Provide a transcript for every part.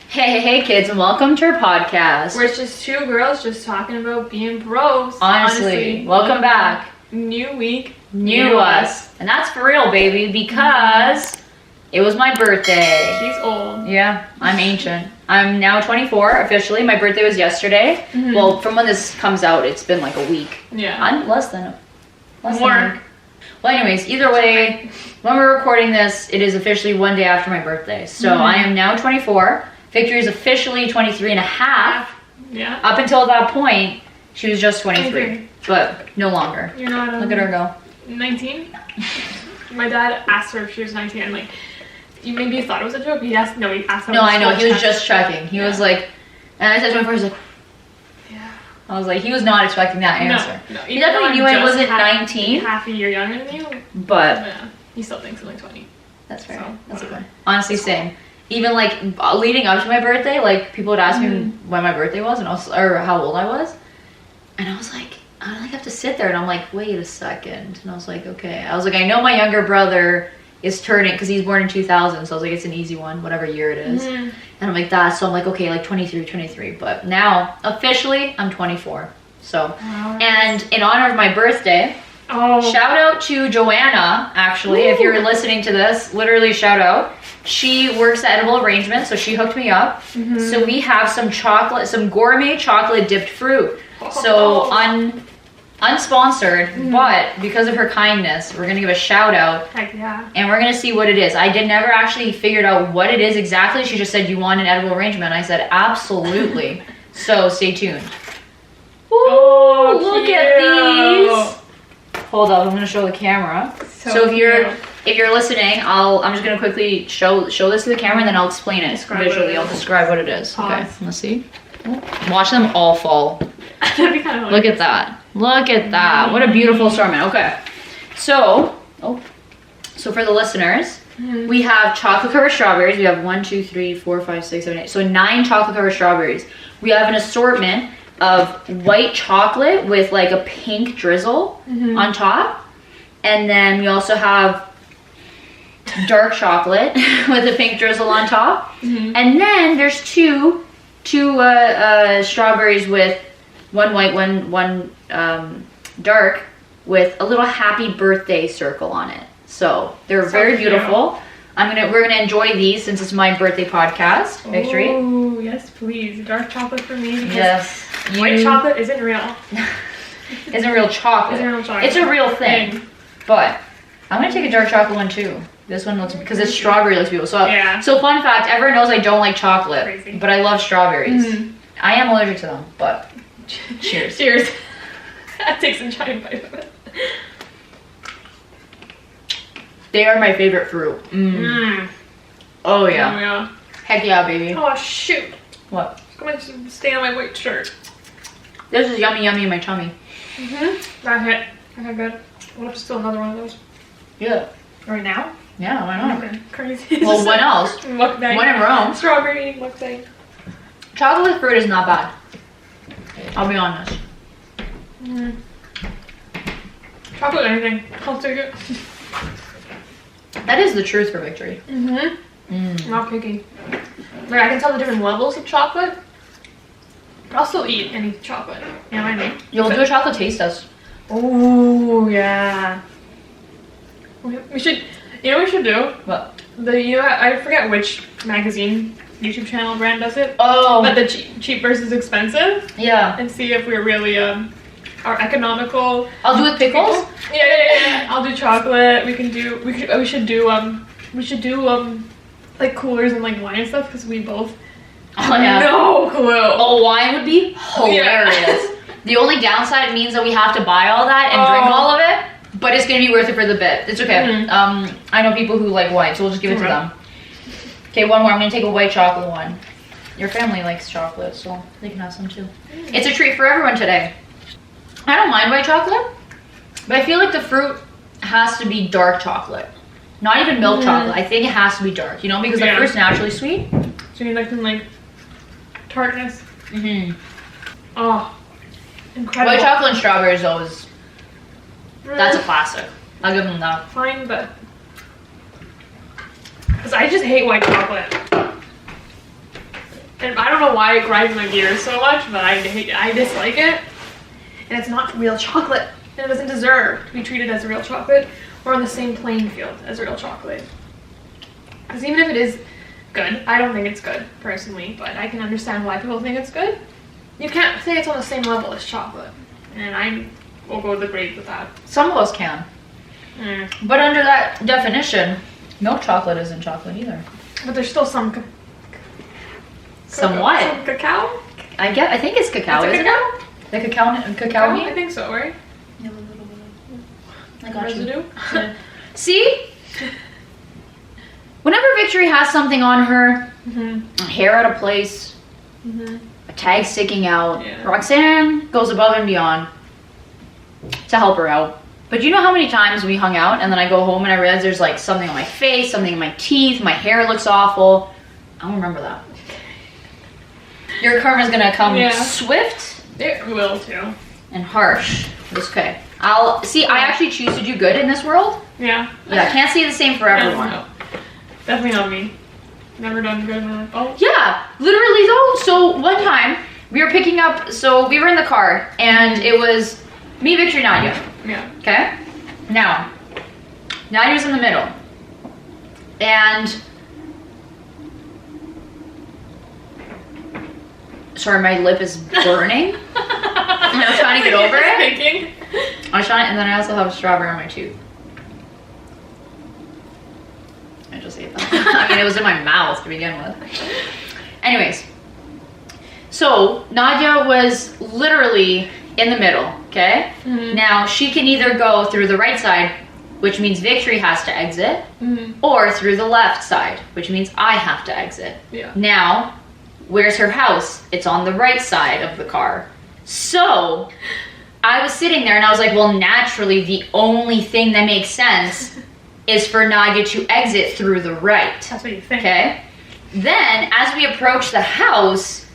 Hey kids, and welcome to our podcast. Where it's just two girls just talking about being bros. Honestly, welcome back. New week, new us. And that's for real, baby, because it was my birthday. She's old. Yeah, I'm ancient. I'm now 24 officially. My birthday was yesterday. Well, from when this comes out, it's been like a week. Yeah. I'm less than a More. week. Well, anyways, either way, when we're recording this, it is officially one day after my birthday. So I am now 24. Victory is officially 23 and a half. Yeah. Up until that point, she was just 23. 23. But no longer. You're not. Look at her go. 19. My dad asked her if she was 19. I'm like, maybe you thought it was a joke. He asked. No, he asked. No, I know. He was just checking. He was like, and I said 24. He's like, yeah. I was like, he was not expecting that answer. No. He definitely knew I wasn't 19. Half a year younger than you. But yeah, he still thinks I'm like 20. That's fair. So, that's okay. Honestly, same. Even like leading up to my birthday, like people would ask me when my birthday was, and or how old I was, and I was like, I like have to sit there, and I'm like, wait a second, and I was like, okay. I was like, I know my younger brother is turning because he's born in 2000, so I was like, it's an easy one, whatever year it is. And I'm like that, so I'm like, okay, like 23, but now officially I'm 24. So, and in honor of my birthday. Shout out to Joanna, actually, if you're listening to this, literally shout out. She works at Edible Arrangements, so she hooked me up. So we have some chocolate, some gourmet chocolate dipped fruit. So unsponsored, but because of her kindness, we're gonna give a shout out. Heck yeah. And we're gonna see what it is. I did never actually figured out what it is exactly. She just said, you want an edible arrangement? I said, absolutely. So stay tuned. Ooh, look at these. Hold up, I'm gonna show the camera. So if you're listening, I'm just gonna quickly show this to the camera, and then I'll explain it visually. I'll describe what it is. Okay, let's see. Watch them all fall. That'd be kind of Look at that. Look at that. What a beautiful assortment. Okay, so for the listeners, we have chocolate covered strawberries. We have 1, 2, 3, 4, 5, 6, 7, 8. So 9 chocolate covered strawberries. We have an assortment of white chocolate with like a pink drizzle on top, and then we also have dark chocolate with a pink drizzle on top, and then there's two strawberries with one white, one dark with a little happy birthday circle on it. So they're very beautiful. We're gonna enjoy these since it's my birthday podcast. Victory. Oh yes, please. Dark chocolate for me. Yes. White chocolate isn't real. Isn't real chocolate. It's a real thing. But I'm gonna take a dark chocolate one too. This one looks, because it's strawberry looks beautiful. So fun fact, everyone knows I don't like chocolate, but I love strawberries. I am allergic to them, but cheers. Cheers. That takes a giant bite of it. They are my favorite fruit. Oh yeah. Heck yeah, baby. Oh shoot. What? It's going to stay on my white shirt. This is yummy in my tummy. That hit. Okay, good. We'll have to steal another one of those. Yeah. Right now? Yeah, why not? Okay, crazy. Well, when else? Mukbang. When in Rome. Strawberry mukbang. Chocolate with fruit is not bad. I'll be honest. Chocolate anything. I'll take it. That is the truth for Victory. Not picky. Like, I can tell the different levels of chocolate. But I'll still eat any chocolate. You know what I mean? You'll do a chocolate taste test. Oh yeah. We should. You know what we should do? What? I forget which magazine YouTube channel brand does it. Oh. But the cheap versus expensive. Yeah. And see if we're really are economical. I'll do with pickles. Yeah. I'll do chocolate. We should do like coolers and like wine and stuff, because we both have no clue. Oh, wine would be hilarious. The only downside, it means that we have to buy all that and drink all of it, but it's gonna be worth it for the bit. It's okay. I know people who like wine, so we'll just give it to them. Okay, one more. I'm gonna take a white chocolate one. Your family likes chocolate, so they can have some too. It's a treat for everyone today. I don't mind white chocolate, but I feel like the fruit has to be dark chocolate. Not even milk chocolate. I think it has to be dark, you know, because the fruit's naturally sweet. So you need like some like tartness. Oh, incredible. White chocolate and strawberries though is that's a classic. I'll give them that. Fine, but because I just hate white chocolate. And I don't know why it grinds my gears so much, but I dislike it. And it's not real chocolate. And it doesn't deserve to be treated as real chocolate or on the same playing field as real chocolate. Because even if it is good, I don't think it's good, personally, but I can understand why people think it's good. You can't say it's on the same level as chocolate. And I will go to the grave with that. Some of us can. But under that definition, milk chocolate isn't chocolate either. But there's still some Some what? Some cacao? I think it's cacao, isn't it? The cacao I think so, right? Yeah, a little bit. I got residue. you. See? Whenever Victory has something on her, hair out of place, a tag sticking out, Roxanne goes above and beyond to help her out. But you know how many times we hung out and then I go home and I realize there's like something on my face, something in my teeth, my hair looks awful. I don't remember that. Your karma's gonna come swift. It will too. And harsh. It's okay. I actually choose to do good in this world. Yeah. Yeah, I can't say the same for everyone. No. Definitely not me. Never done good in my life. Oh. Yeah, literally though. So one time we were picking up, so we were in the car and it was me, Victory, Nadia. Yeah. Okay? Now, Nadia's in the middle. And sorry, my lip is burning. And I was trying to get over it. Thinking. I was trying, and then I also have a strawberry on my tooth. I just ate that. I mean, it was in my mouth to begin with. Anyways, so Nadia was literally in the middle, okay? Now, she can either go through the right side, which means Victory has to exit, or through the left side, which means I have to exit. Yeah. Now, where's her house? It's on the right side of the car. So, I was sitting there and I was like, well, naturally, the only thing that makes sense is for Nadia to exit through the right. That's what you think. Okay? Then, as we approach the house,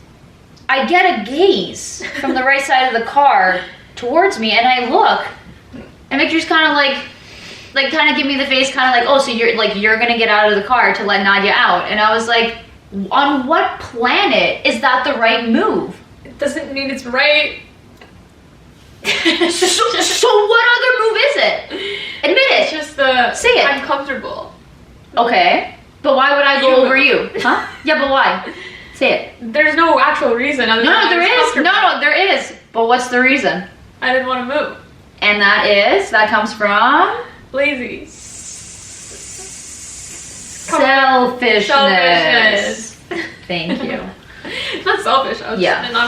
I get a gaze from the right side of the car towards me, and I look, and Victor's kind of like kind of give me the face, kind of like, oh, so you're gonna get out of the car to let Nadia out. And I was like, on what planet is that the right move? It doesn't mean it's right. So what other move is it? Admit it. It's just the say it. I'm comfortable. Okay, but why would I go over you? Huh? Yeah, but why? Say it. There's no actual reason other than No, there is. No, there is. But what's the reason? I didn't want to move. And that comes from lazy. Selfishness. Thank you. It's not selfish. I was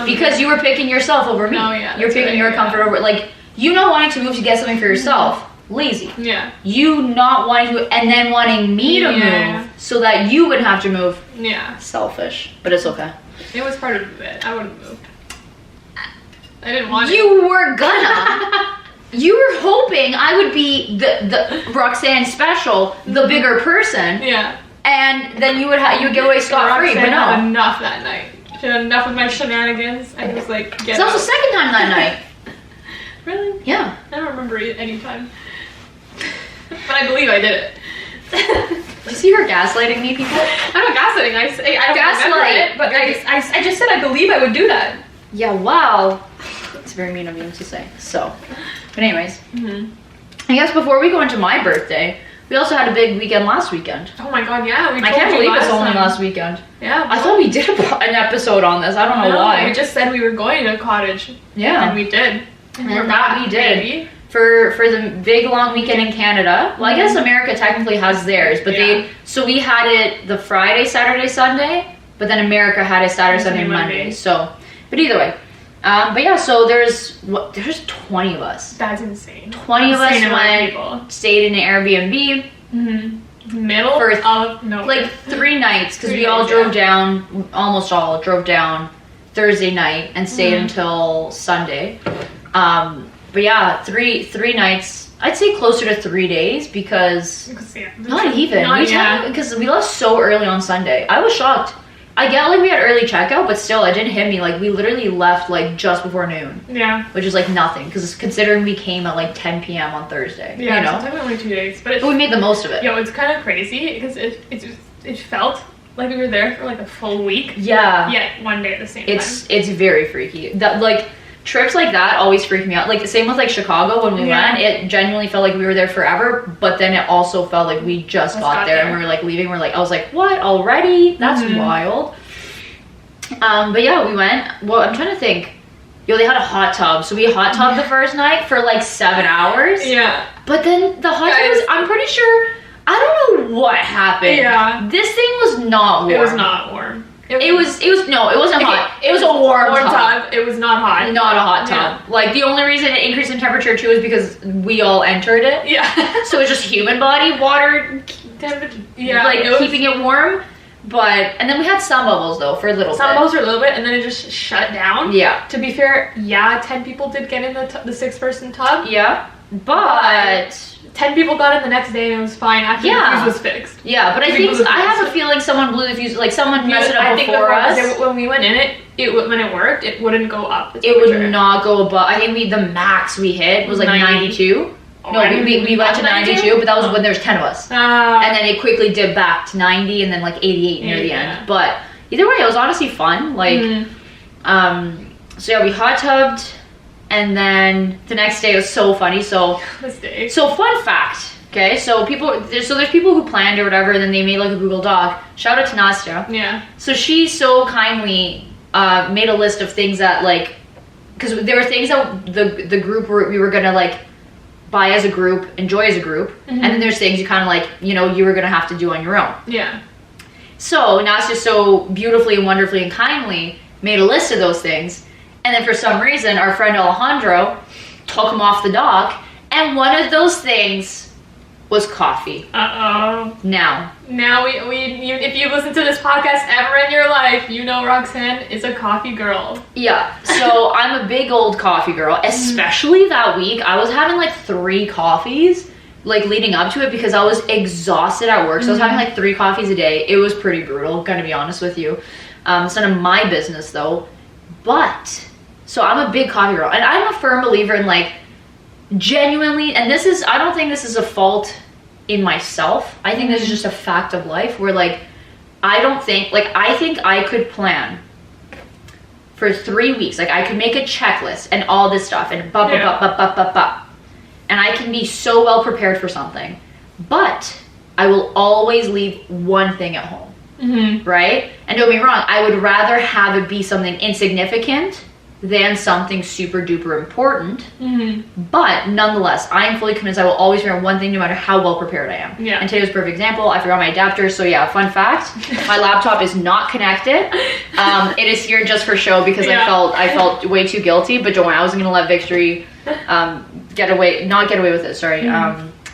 because you were picking yourself over me. Oh, yeah, you're picking your comfort over, like, you not wanting to move to get something for yourself. Lazy. Yeah. You not wanting to, and then wanting me to move so that you would have to move. Yeah. Selfish, but it's okay. It was part of it. I wouldn't move. I didn't want You were gonna. You were hoping I would be the Roxanne special, the bigger person. Yeah. And then you would get away scot-free, but no. Had enough that night. She had enough of my shenanigans. I was like, get It's also the second time that night. Really? Yeah. I don't remember any time. But I believe I did it. Do you see her gaslighting me, people? I'm not gaslighting. I don't gaslight it, but I just said I believe I would do that. Yeah, wow. It's very mean of you to say. So, but anyways. I guess before we go into my birthday, we also had a big weekend last weekend. Oh my god, yeah. I can't believe it's only last weekend. Yeah. I thought we did an episode on this. I don't know why. We just said we were going to Cottage. Yeah. And we did. And we did. Maybe. For the big long weekend in Canada. Well, I guess America technically has theirs, but so we had it the Friday, Saturday, Sunday, but then America had it Saturday, Sunday, Monday. So, but either way. But yeah, so there's 20 of us. That's insane. 20 of us went, stayed in an Airbnb. Middle of nowhere. Like 3 nights, because we all drove down, almost all drove down Thursday night and stayed until Sunday. But yeah, three nights. I'd say closer to 3 days because not even. Because we left so early on Sunday. I was shocked. I get like we had early checkout, but still, it didn't hit me. Like we literally left like just before noon. Yeah. Which is like nothing, because considering we came at like 10 p.m. on Thursday. Yeah, you know? so it's only 2 days, but we made the most of it. Yo, it's kind of crazy because it felt like we were there for like a full week. Yeah. Yet one day at the same time. It's very freaky. That like trips like that always freak me out. Like the same with like Chicago when we went. It genuinely felt like we were there forever, but then it also felt like we just got there and we were like leaving. We're like, I was like, what already? That's wild. But yeah, we went. Well, I'm trying to think. Yo, they had a hot tub, so we hot tubbed the first night for like 7 hours. Yeah. But then the hot tub was, I'm pretty sure, I don't know what happened. Yeah. This thing was not warm. It was not warm. It wasn't hot. It was a warm tub. It was not hot. Not a hot tub. Yeah. Like the only reason it increased in temperature too is because we all entered it. Yeah. So it's just human body water temperature. Yeah. Like keeping it warm. But, and then we had sun bubbles though for a little bit. Sun bubbles for a little bit and then it just shut down. Yeah. To be fair, 10 people did get in the 6-person tub. Yeah. But 10 people got in the next day and it was fine after the fuse was fixed. Yeah, but I have a feeling someone blew the fuse, like someone messed it up before us. When we went in when it worked, it wouldn't go up. It would not go above. I think the max we hit was like 92. No, we went to 92, but that was when there's 10 of us. And then it quickly dipped back to 90 and then like 88 near the end. But either way, it was honestly fun. Like, so yeah, we hot tubbed. And then the next day was so funny. So fun fact. Okay, so there's people who planned or whatever, and then they made like a Google Doc. Shout out to Nastya. Yeah. So she so kindly made a list of things that like, because there were things that the group we were gonna like buy as a group, enjoy as a group, and then there's things you kind of like, you were gonna have to do on your own. Yeah. So Nastya so beautifully and wonderfully and kindly made a list of those things. And then for some reason, our friend Alejandro took him off the dock, and one of those things was coffee. Now if you've listened to this podcast ever in your life, you know Roxanne is a coffee girl. Yeah, so I'm a big old coffee girl, especially that week. I was having like 3 coffees, like leading up to it because I was exhausted at work. So I was having like 3 coffees a day. It was pretty brutal, gonna be honest with you. It's none of my business though. But so I'm a big coffee girl, and I'm a firm believer in like genuinely, and I don't think this is a fault in myself. I think this is just a fact of life where like, I think I could plan for 3 weeks. Like I could make a checklist and all this stuff and and I can be so well prepared for something, but I will always leave one thing at home. Right? And don't get me wrong, I would rather have it be something insignificant than something super duper important. But nonetheless, I am fully convinced I will always remember one thing no matter how well prepared I am. Yeah. And today was a perfect example. I forgot my adapter, so yeah, fun fact. My laptop is not connected. It is here just for show because I felt way too guilty, but don't worry, I wasn't gonna let Victory not get away with it, sorry.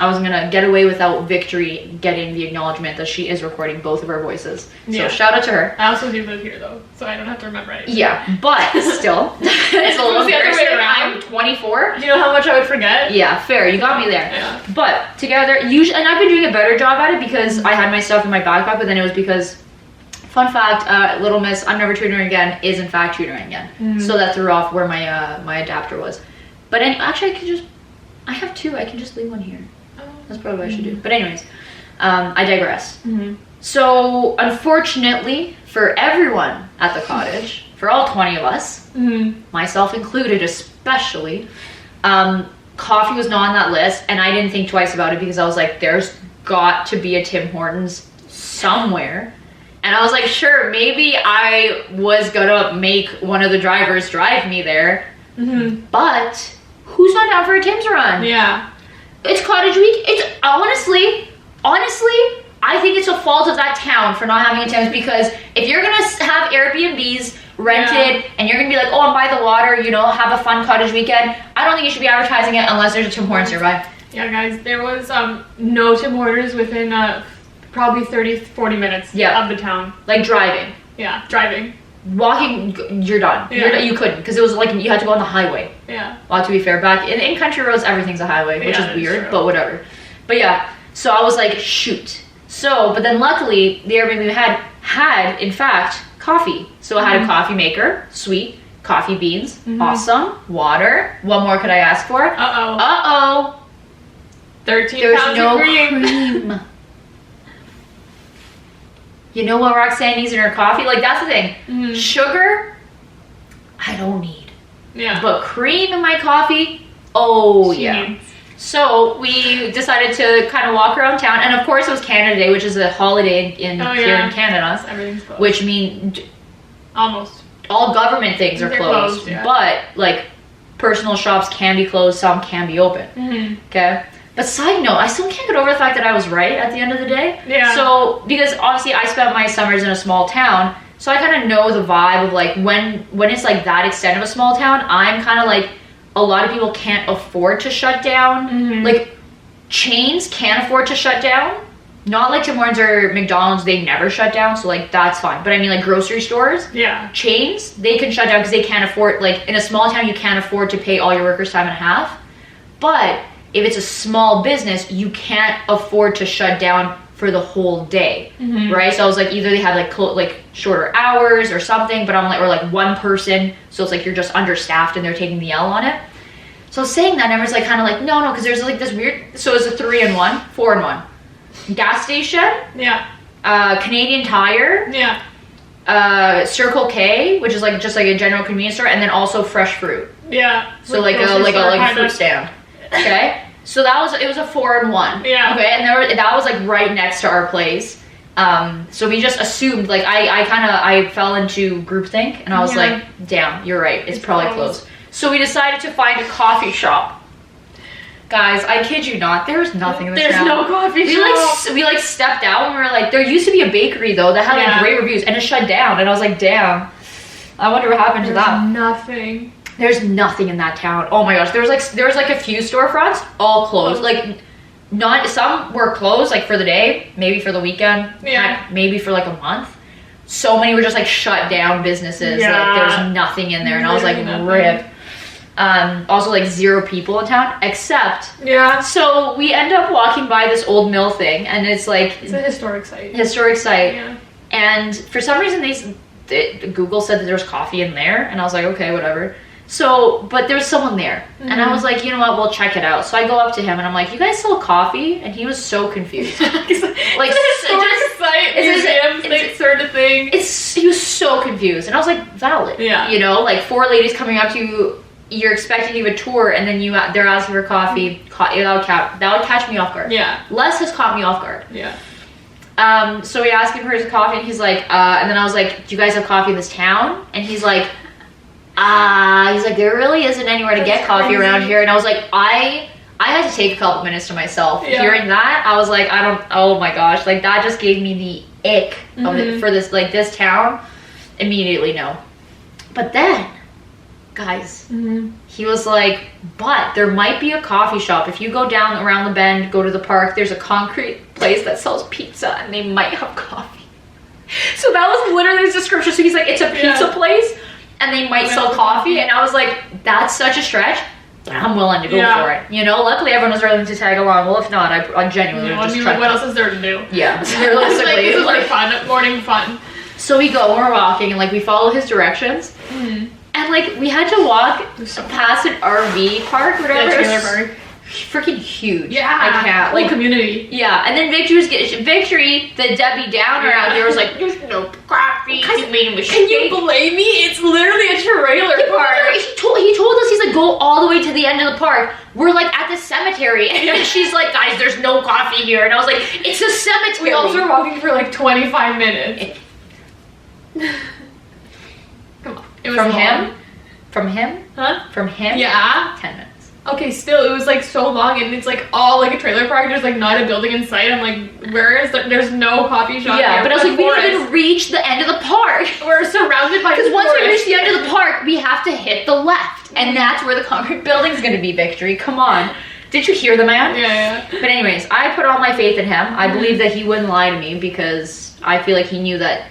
I wasn't gonna get away without Victory getting the acknowledgement that she is recording both of our voices. So shout out to her. I also do live here though, so I don't have to remember it. Yeah, but still, it's a little embarrassing. I'm 24. Do you know how much I would forget? Yeah, fair. You got me there. Yeah. But together, usually, and I've been doing a better job at it because I had my stuff in my backpack, but then it was because, fun fact, Little Miss, I'm never tutoring again, is in fact tutoring again. So that threw off where my adapter was. But actually, I have 2. I can just leave one here. That's probably what I should do. But anyways, I digress. So unfortunately for everyone at the cottage, for all 20 of us, myself included especially, coffee was not on that list, and I didn't think twice about it because I was like, there's got to be a Tim Hortons somewhere. And I was like, sure, maybe I was gonna make one of the drivers drive me there, but who's not down for a Tim's run? Yeah. It's Cottage Week. It's honestly, I think it's a fault of that town for not having a Tim's, because if you're gonna have Airbnbs rented and you're gonna be like, oh, I'm by the water, have a fun cottage weekend, I don't think you should be advertising it unless there's a Tim Hortons nearby. Yeah, guys, there was no Tim Hortons within probably 30-40 minutes of the town. Like driving. Yeah, driving. Walking, you're done. Yeah. You couldn't, because it was like you had to go on the highway. Yeah. Well, to be fair, back in country roads, everything's a highway, which is weird, but whatever. But yeah, so I was like, shoot. So, but then luckily, the Airbnb we had in fact coffee. So I had a coffee maker, sweet, coffee beans, awesome, water. What more could I ask for? 13 There's pounds no of cream. you know what Roxanne needs in her coffee? Like, that's the thing. Sugar, I don't need. Yeah. But cream in my coffee, oh She yeah. needs. So we decided to kind of walk around town, and of course it was Canada Day, which is a holiday here in Canada, everything's closed. which means Almost. all government things are They're closed, yeah. but like personal shops can be closed, some can be open. Okay. But side note, I still can't get over the fact that I was right at the end of the day. Yeah. So because obviously I spent my summers in a small town, so I kind of know the vibe of like when it's like that extent of a small town, I'm kind of like, a lot of people can't afford to shut down. Like chains can't afford to shut down. Not like Tim Hortons or McDonald's, they never shut down, so like that's fine. But I mean like grocery stores, chains, they can shut down because they can't afford, like in a small town you can't afford to pay all your workers time and a half. But if it's a small business, you can't afford to shut down for the whole day, right? So I was like, either they have like shorter hours or something, but I'm like, or like one person, so it's like you're just understaffed and they're taking the L on it. So saying that, I was like, kind of like, no, because there's like this weird, so it's a 3-in-1, 4-in-1. Gas station, Canadian Tire, Circle K, which is like just like a general convenience store, and then also fresh fruit. So like a fruit stand. Okay. So it was a 4-in-1. Okay, and that was like right next to our place. So we just assumed, like I fell into groupthink, and I was like, damn, you're right, it's probably closed. So we decided to find a coffee shop. Guys, I kid you not, there's nothing in this town. There's no coffee shop. We stepped out and we were like, there used to be a bakery though that had like great reviews, and it shut down, and I was like, damn, I wonder what happened to that. Nothing. There's nothing in that town. Oh my gosh, there was like a few storefronts, all closed. Like, not some were closed like for the day, maybe for the weekend, heck, maybe for like a month. So many were just like shut down businesses. Like there's nothing in there, and I was like, rip. Also like 0 people in town, except so we end up walking by this old mill thing, and it's like it's a historic site. And for some reason Google said that there was coffee in there, and I was like, okay, whatever. So, but there was someone there, and I was like, you know what, we'll check it out. So I go up to him, and I'm like, you guys sell coffee? And he was so confused. Like, it's a historic site, museums, that sort of thing. He was so confused, and I was like, valid. You know, like 4 ladies coming up to you, you're expecting to give a tour, and then they're asking for coffee. That would catch me off guard. Les has caught me off guard. So we asked him for his coffee, and he's like, and then I was like, do you guys have coffee in this town? And he's like, there really isn't anywhere to get coffee around here. And I was like, I had to take a couple minutes to myself. Hearing that, I was like, oh my gosh, like that just gave me the ick of it for this town. Immediately, no. But then, guys, he was like, but there might be a coffee shop. If you go down around the bend, go to the park, there's a concrete place that sells pizza, and they might have coffee. So that was literally his description. So he's like, it's a pizza place, and they might sell coffee. And I was like, that's such a stretch, but I'm willing to go for it. You know, luckily everyone was willing to tag along. Well, if not, I genuinely would just try. What else is there to do? Realistically. This is like fun, morning fun. So we go, we're walking, and like we follow his directions. And like we had to walk past an RV park, whatever. Trailer park. Freaking huge. I can't. Like community. And then Victory, the Debbie Downer out here, was like, "There's no coffee. You made a mistake." Can you blame me? It's literally a trailer park. He told us, he's like, go all the way to the end of the park. We're like at the cemetery, and she's like, guys, there's no coffee here, and I was like, it's a cemetery. We also were walking for like 25 minutes. Come on. It was From long. him? Huh? From him? 10 minutes. Okay, still, it was like so long, and it's like all like a trailer park. There's like not a building in sight. I'm like, where is there? There's no coffee shop. But I was like, we didn't even reach the end of the park. We're surrounded by because once we reach the end of the park, we have to hit the left, and that's where the concrete building's gonna be. Victory, come on. Did you hear the man? But anyways, I put all my faith in him. I believe that he wouldn't lie to me, because I feel like he knew that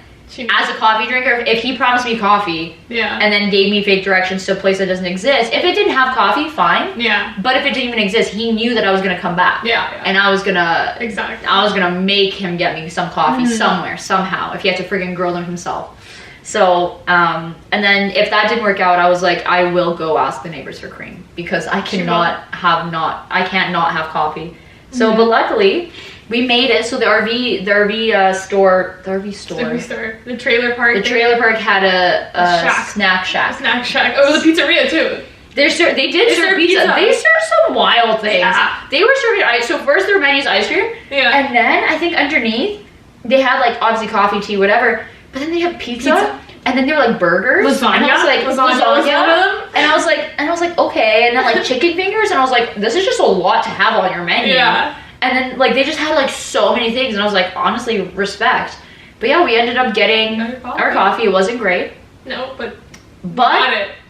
as a coffee drinker, if he promised me coffee and then gave me fake directions to a place that doesn't exist, if it didn't have coffee, fine. But if it didn't even exist, he knew that I was gonna come back. And I was gonna make him get me some coffee somewhere, somehow, if he had to friggin' grow them himself. So, and then if that didn't work out, I was like, I will go ask the neighbors for cream, because I can't not have coffee. So, but luckily, We made it. So the RV store, the trailer park. The trailer park had a shack. snack shack. Snack shack. Oh, the pizzeria too. They did serve pizza. They served some wild things. Yeah. They were serving ice. So first their menu's ice cream. Yeah. And then I think underneath they had like obviously coffee, tea, whatever. But then they had pizza. And then they were like burgers. Lasagna. And I was like, lasagna. And I was like, okay. And then like chicken fingers. And I was like, this is just a lot to have on your menu. Yeah. And then like they just had like so many things. And I was like, honestly, respect. But yeah, we ended up getting our coffee. It wasn't great. No, but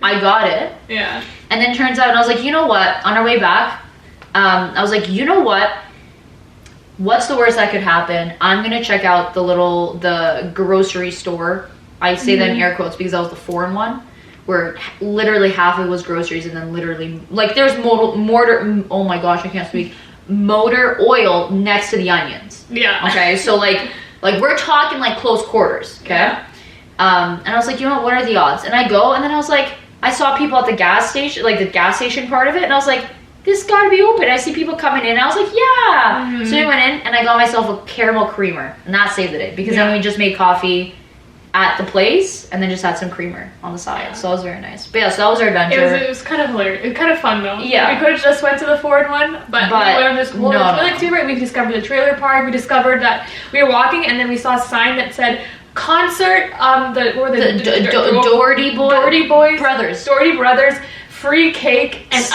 I got it. Yeah. And then turns out, and I was like, you know what? On our way back, I was like, you know what? What's the worst that could happen? I'm gonna check out the grocery store. I say that in air quotes because that was the foreign one, where literally half of it was groceries, and then literally like there's mortar. Oh my gosh, I can't speak. Motor oil next to the onions. Yeah. Okay, so like we're talking like close quarters. Okay. Yeah. And I was like, you know what are the odds? And I go, and then I was like, I saw people at the gas station, like the gas station part of it, and I was like, this gotta be open. I see people coming in, and I was like, yeah. Mm-hmm. So we went in, and I got myself a caramel creamer, and that saved the day, because then we just made coffee at the place, and then just had some creamer on the side. Yeah. So that was very nice. But yeah, so that was our adventure. It was kind of hilarious. It was kind of fun though. Yeah. We could have just went to the foreign one, but we went on this whole tour. We discovered the trailer park. We discovered that we were walking, and then we saw a sign that said concert. Doherty Brothers. Free cake and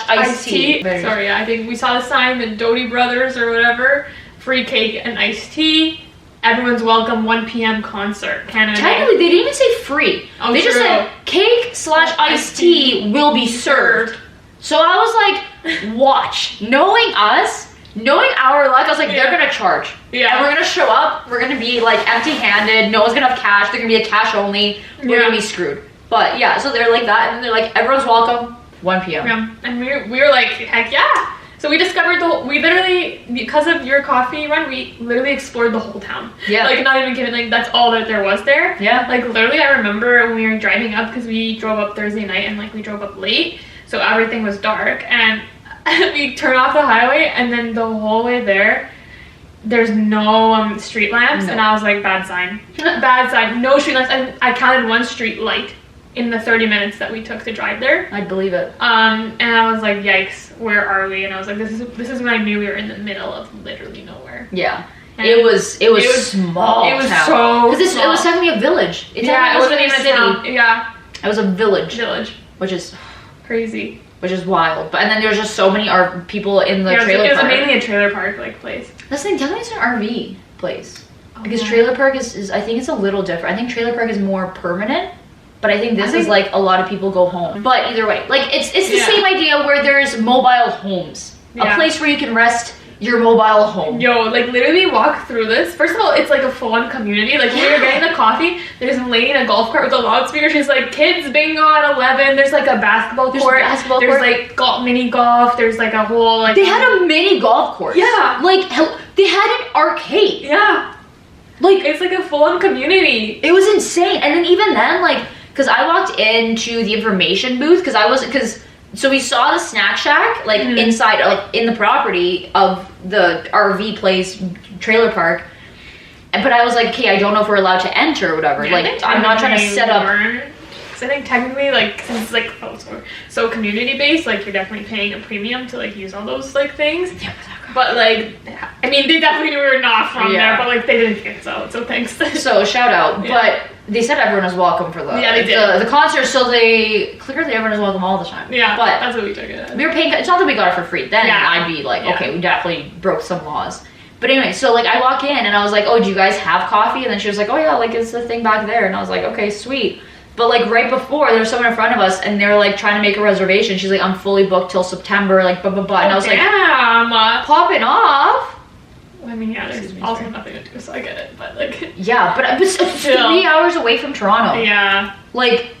iced tea. Sorry, I think we saw the sign, the Doherty Brothers or whatever. Free cake and iced tea. Everyone's welcome. 1 p.m. concert. Canada. Technically, they didn't even say free. Oh, they just said cake/iced tea will be served. So I was like, watch. Knowing us, knowing our luck, I was like, they're gonna charge. Yeah. And we're gonna show up. We're gonna be like empty-handed. No one's gonna have cash. They're gonna be a cash only. We're gonna be screwed. But yeah, so they're like that, and then they're like, everyone's welcome. 1 p.m. Yeah. And we were like, heck yeah. So we discovered we literally, because of your coffee run, we literally explored the whole town. Yeah. Like, not even kidding, like, that's all that there was there. Yeah. Like, literally, I remember when we were driving up, because we drove up Thursday night, and, like, we drove up late, so everything was dark, and we turned off the highway, and then the whole way there's no street lamps, and I was like, bad sign. Bad sign. No street lamps. And I counted one street light in the 30 minutes that we took to drive there. I'd believe it. And I was like, yikes, where are we? And I was like, this is when I knew we were in the middle of literally nowhere. Yeah. It was small. It was so because it was technically a village. It wasn't even a city. Yeah. It was a village. Which is crazy. Which is wild. But and then there's just so many people in the trailer park. It was mainly a trailer park like place. That's the thing, technically it's an RV place. Because trailer park is I think it's a little different. I think trailer park is more permanent. But I think this is like a lot of people go home. But either way, like it's the same idea where there's mobile homes. A place where you can rest your mobile home. Yo, like literally walk through this. First of all, it's like a full-on community. Like when we were getting the coffee, there's a lady in a golf cart with a loudspeaker. She's like, kids bingo at 11. There's like a basketball court. There's like mini golf. There's like a whole like... They had a mini golf course. Yeah. Like they had an arcade. Yeah. Like it's like a full-on community. It was insane. And then even then, like, because I walked into the information booth so we saw the snack shack like inside, like in the property of the RV place trailer park, but I was like, okay, I don't know if we're allowed to enter or whatever. Like I'm not trying to set up. So I think technically, like, since it's like so community based, like you're definitely paying a premium to like use all those like things. Yeah, but like, I mean, they definitely knew we were not from there, but like they didn't kick us out, so thanks. So shout out, but they said everyone was welcome for the concert, so clearly everyone is welcome all the time. Yeah, but that's what we took it as. We were paying. It's not that we got it for free. Then I'd be like, okay, we definitely broke some laws. But anyway, so like I walk in and I was like, oh, do you guys have coffee? And then she was like, oh yeah, like it's the thing back there. And I was like, okay, sweet. But like right before, there was someone in front of us and they were like trying to make a reservation. She's like, I'm fully booked till September, like blah blah blah. And I was like, popping off. I mean, yeah, there's also nothing to do, so I get it. But like, yeah, but it's 3 hours away from Toronto. Yeah, like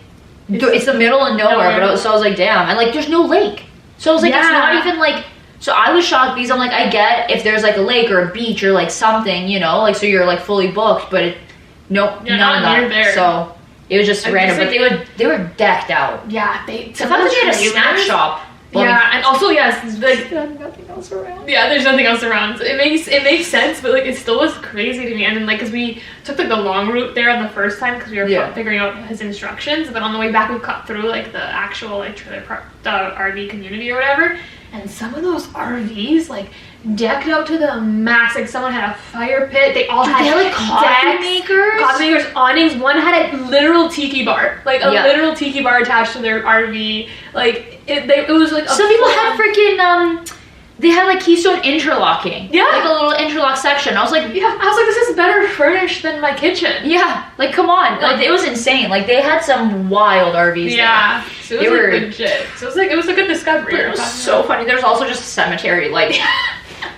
it's the middle of nowhere. So I was like, damn, and like there's no lake. So I was like, it's not even like. So I was shocked because I'm like, I get if there's like a lake or a beach or like something, you know, like so you're like fully booked, but none of that. There. So it was just random, but they were decked out. Yeah, the fact that they had a snack shop Well, and also yes, like there's nothing else around. yeah, there's nothing else around. So it makes sense, but like it still was crazy to me. And then like, cause we took like the long route there on the first time because we were figuring out his instructions. But on the way back, we cut through like the actual like trailer park, the RV community or whatever. And some of those RVs like decked out to the max. Like someone had a fire pit. They all had like coffee makers, awnings. One had a literal tiki bar, like a literal tiki bar attached to their RV. Like it was like some people had freaking they had like Keystone interlocking. Yeah. Like a little interlock section. I was like, this is better furnished than my kitchen. Yeah. Like, come on. Like, it was insane. Like, they had some wild RVs. Yeah. There. So it was like legit. So it was a good discovery. But it was so funny. There's also just a cemetery, like,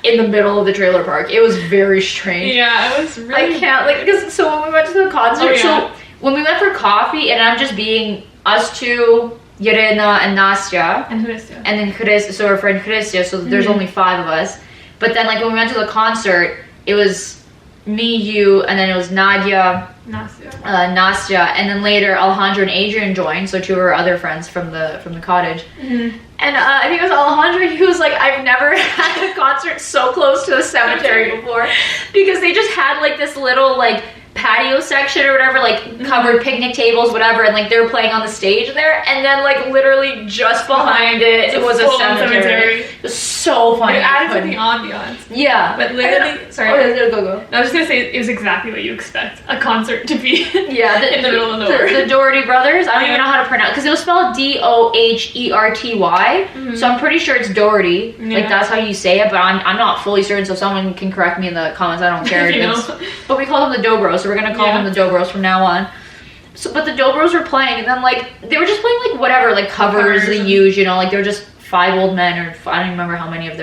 in the middle of the trailer park. It was very strange. Yeah, it was really... I can't, like, because, so when we went to the concert, so when we went for coffee, and I'm just being us two, Yerena and Nastya. And Christia. And then Christia, so our friend Christia, so there's only 5 of us. But then, like, when we went to the concert, it was me, you, and then it was Nastya, and then later Alejandro and Adrian joined, so 2 of our other friends from the cottage. And I think it was Alejandro, he was like, I've never had a concert so close to a cemetery before, because they just had, like, this little, like, patio section or whatever, like covered picnic tables, whatever, and like they were playing on the stage there, and then like literally just behind it was a cemetery. It was so funny. It added to the ambiance. Yeah, but literally, sorry. Go. No, I was just gonna say it was exactly what you expect a concert to be. Yeah, in the middle of nowhere. The Doherty brothers. I don't even know how to pronounce because it was spelled Doherty. So I'm pretty sure it's Doherty. Like that's how you say it, but I'm not fully certain. So someone can correct me in the comments. I don't care. But we call them the Dobros. So we're gonna call them the Dobros from now on. So, but the Dobros were playing, and then like they were just playing like whatever, like covers they use, you know, like they were just 5 old men, or I don't even remember how many of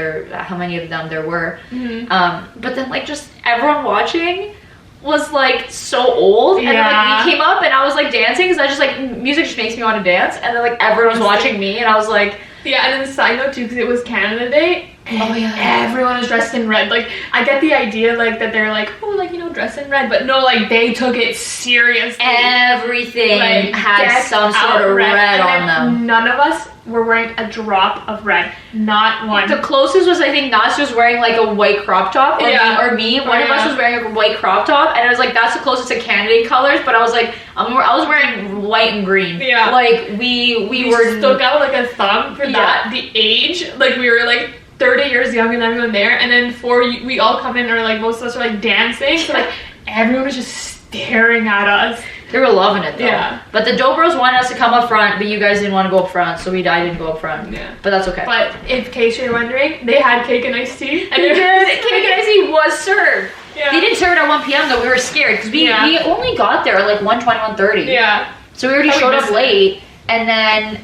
them there were. But then like just everyone watching was like so old, and then like we came up, and I was like dancing because I just like music just makes me want to dance, and then like everyone was watching me, and I was like. Yeah, and then side note too, because it was Canada Day, and everyone was dressed in red. Like, I get the idea, like, that they're like, oh, like, you know, dress in red, but no, like, they took it seriously. Everything like, had some sort of red on them. None of us were wearing a drop of red. Not one. The closest was, I think, Nas was wearing, like, a white crop top, or me. One of us was wearing a white crop top, and it was like, that's the closest to Canada Day colors, but I was like, I was wearing white and green. Yeah. Like, we were... stuck out like a thumb for that. The age, like, we were, like, 30 years younger than everyone there, and then we all come in, or, like, most of us are, like, dancing, so, like, everyone was just staring at us. They were loving it, though. Yeah. But the Dobros wanted us to come up front, but you guys didn't want to go up front, so I didn't go up front. Yeah. But that's okay. But in case you're wondering, they had cake and iced tea. And they did. Cake and iced tea was served. Yeah. They didn't serve it at 1 p.m. though. We were scared because we only got there at like 1:20, 1:30. Yeah. So we already showed up late, and then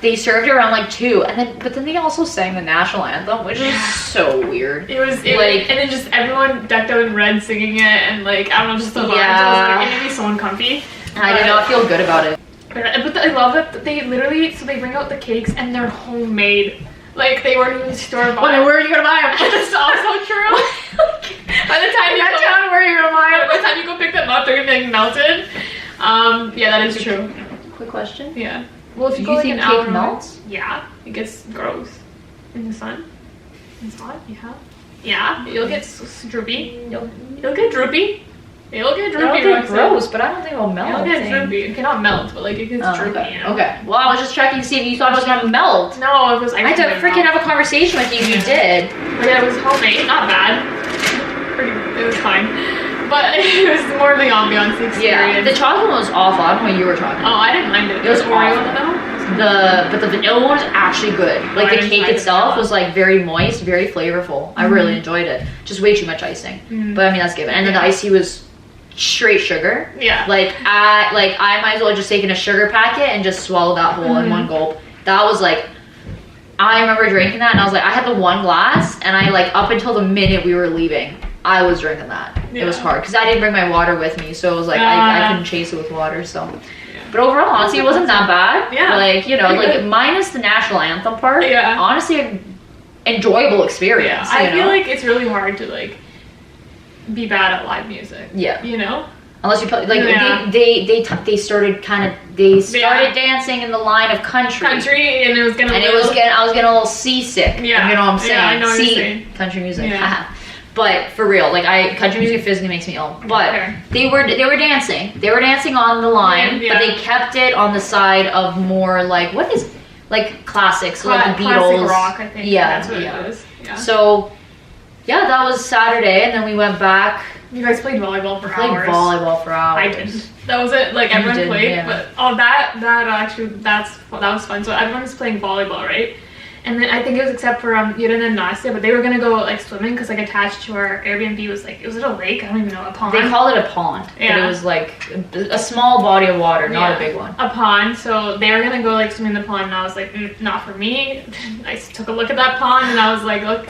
they served it around like 2, but then they also sang the national anthem, which is so weird. It was like, and then just everyone decked out in red singing it, and like I don't know, just the vibes. I was like, it made me so uncomfy. I did not feel good about it. But I love that they literally, so they bring out the cakes and they're homemade. Like, they weren't even store-bought. Well, where are you gonna buy them? That's also true. By the time you where are you gonna buy them? By the time you go pick them up, they're gonna be like, melted. Yeah, that is true. Quick question. Yeah. Well, if you go like an hour melts? Yeah, it gets gross in the sun. It's hot. Yeah. You'll get droopy. You'll get droopy. It'll get droopy. It'll get gross, but I don't think it'll melt. It'll get droopy. It cannot melt, but like it gets droopy. Okay. Well, I was just checking to see if you thought it was gonna melt. No, it was. I had to freaking have a conversation with you if you did. Yeah, it was homemade. Not bad. It was fine. But it was more of the ambiance experience. Yeah, the chocolate one was awful. I don't know what you were talking about. Oh, I didn't mind it. It was Oreo but the vanilla one was actually good. Like the cake itself was like very moist, very flavorful. I really enjoyed it. Just way too much icing. But I mean that's given. And then the icy was straight sugar. Yeah. Like I might as well just taken a sugar packet and just swallow that whole in one gulp. That was like, I remember drinking that and I was like, I had the 1 glass and I like up until the minute we were leaving, I was drinking that. It was hard because I didn't bring my water with me, so it was like I couldn't chase it with water. So, but overall, honestly, it wasn't that bad. Yeah, like you know, like minus the national anthem part. Yeah, honestly, an enjoyable experience. Yeah. I feel like it's really hard to like be bad at live music. Yeah, you know, Unless you play, like they started dancing in the line of country, and it was getting I was getting a little seasick. Yeah, you know what I'm saying. Yeah, I know what you're saying. Country music. Yeah. But for real, like country music physically makes me ill. But they were dancing. They were dancing on the line, but they kept it on the side of more like classics, like the Beatles, classic rock. I think. Yeah, that's what it is. Yeah. So, yeah, that was Saturday, and then we went back. You guys played volleyball for hours. Played volleyball for hours. I didn't. That was it. Like everyone played, but that was fun. So everyone was playing volleyball, right? And then I think it was except for Yuden and Nastia, but they were gonna go like swimming because like attached to our Airbnb was like, was it a lake? I don't even know, a pond. They called it a pond, but it was like a small body of water, not a big one. A pond. So they were gonna go like swim in the pond, and I was like, not for me. I took a look at that pond, and I was like, look,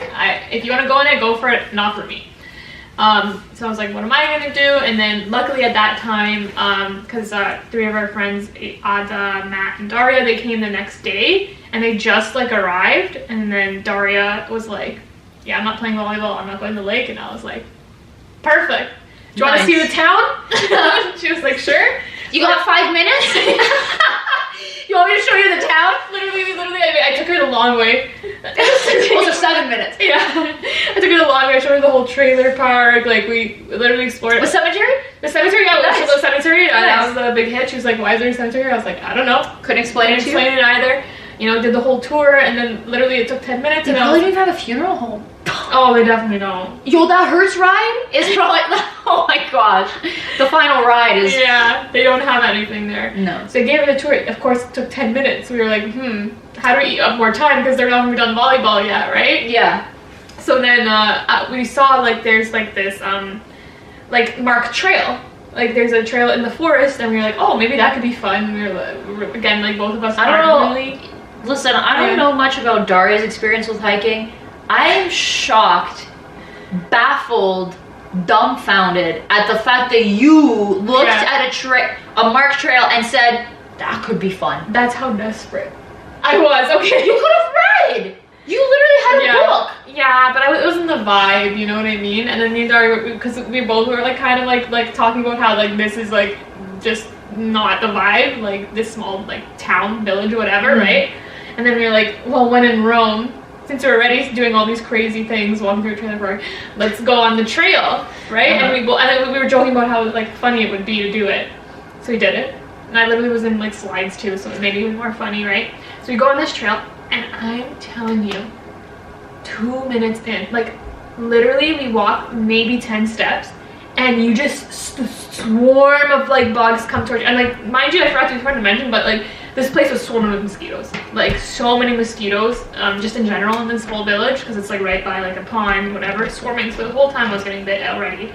if you want to go in it, go for it. Not for me. So I was like, what am I gonna do? And then luckily at that time, because 3 of our friends, Ada, Matt, and Daria, they came the next day, and they just like arrived. And then Daria was like, yeah, I'm not playing volleyball, I'm not going to the lake. And I was like, perfect. Do you want to see the town? She was like, sure. You got 5 minutes? You want me to show you the town? Literally, I took her the long way. Also 7 minutes. Yeah. I took her the long way. I showed her the whole trailer park. Like, we literally explored. The cemetery? The cemetery, yeah. Nice. We went to the cemetery. Nice. That was the big hit. She was like, why is there a cemetery? I was like, I don't know. Couldn't explain it either. You know, did the whole tour, and then literally it took 10 minutes. They probably don't even have a funeral home. Oh, they definitely don't. Yo, that Hertz ride is probably, oh my gosh. The final ride is. Yeah, they don't have anything there. No. So they gave her the tour. Of course, it took 10 minutes. We were like, how do we eat up more time? Because they're not even done volleyball yet, right? Yeah. So then we saw like there's like this like marked trail. Like there's a trail in the forest, and we were like, oh, maybe that could be fun. And we were again, like both of us. I don't know. Really... Listen, I don't know much about Daria's experience with hiking. I am shocked, baffled, dumbfounded at the fact that you looked at a marked trail and said, that could be fun. That's how desperate I was. Okay. You could have read. You literally had a book. Yeah, but it wasn't the vibe, you know what I mean? And then me and Daria, because we both were like kind of like talking about how like this is like just not the vibe, like this small like town, village, whatever, right? And then we were like, well, when in Rome, since we're already doing all these crazy things, walking through a trailer park, let's go on the trail, right? And we were joking about how like funny it would be to do it. So we did it. And I literally was in like slides too, so it made it even more funny, right? So we go on this trail, and I'm telling you, 2 minutes in, like literally we walk maybe 10 steps, and you just swarm of like bugs come towards you. And like, mind you, I forgot to mention, but like this place was swarming with mosquitoes, like so many mosquitoes, just in general in this whole village, because it's like right by like a pond, whatever, swarming. So the whole time I was getting bit already.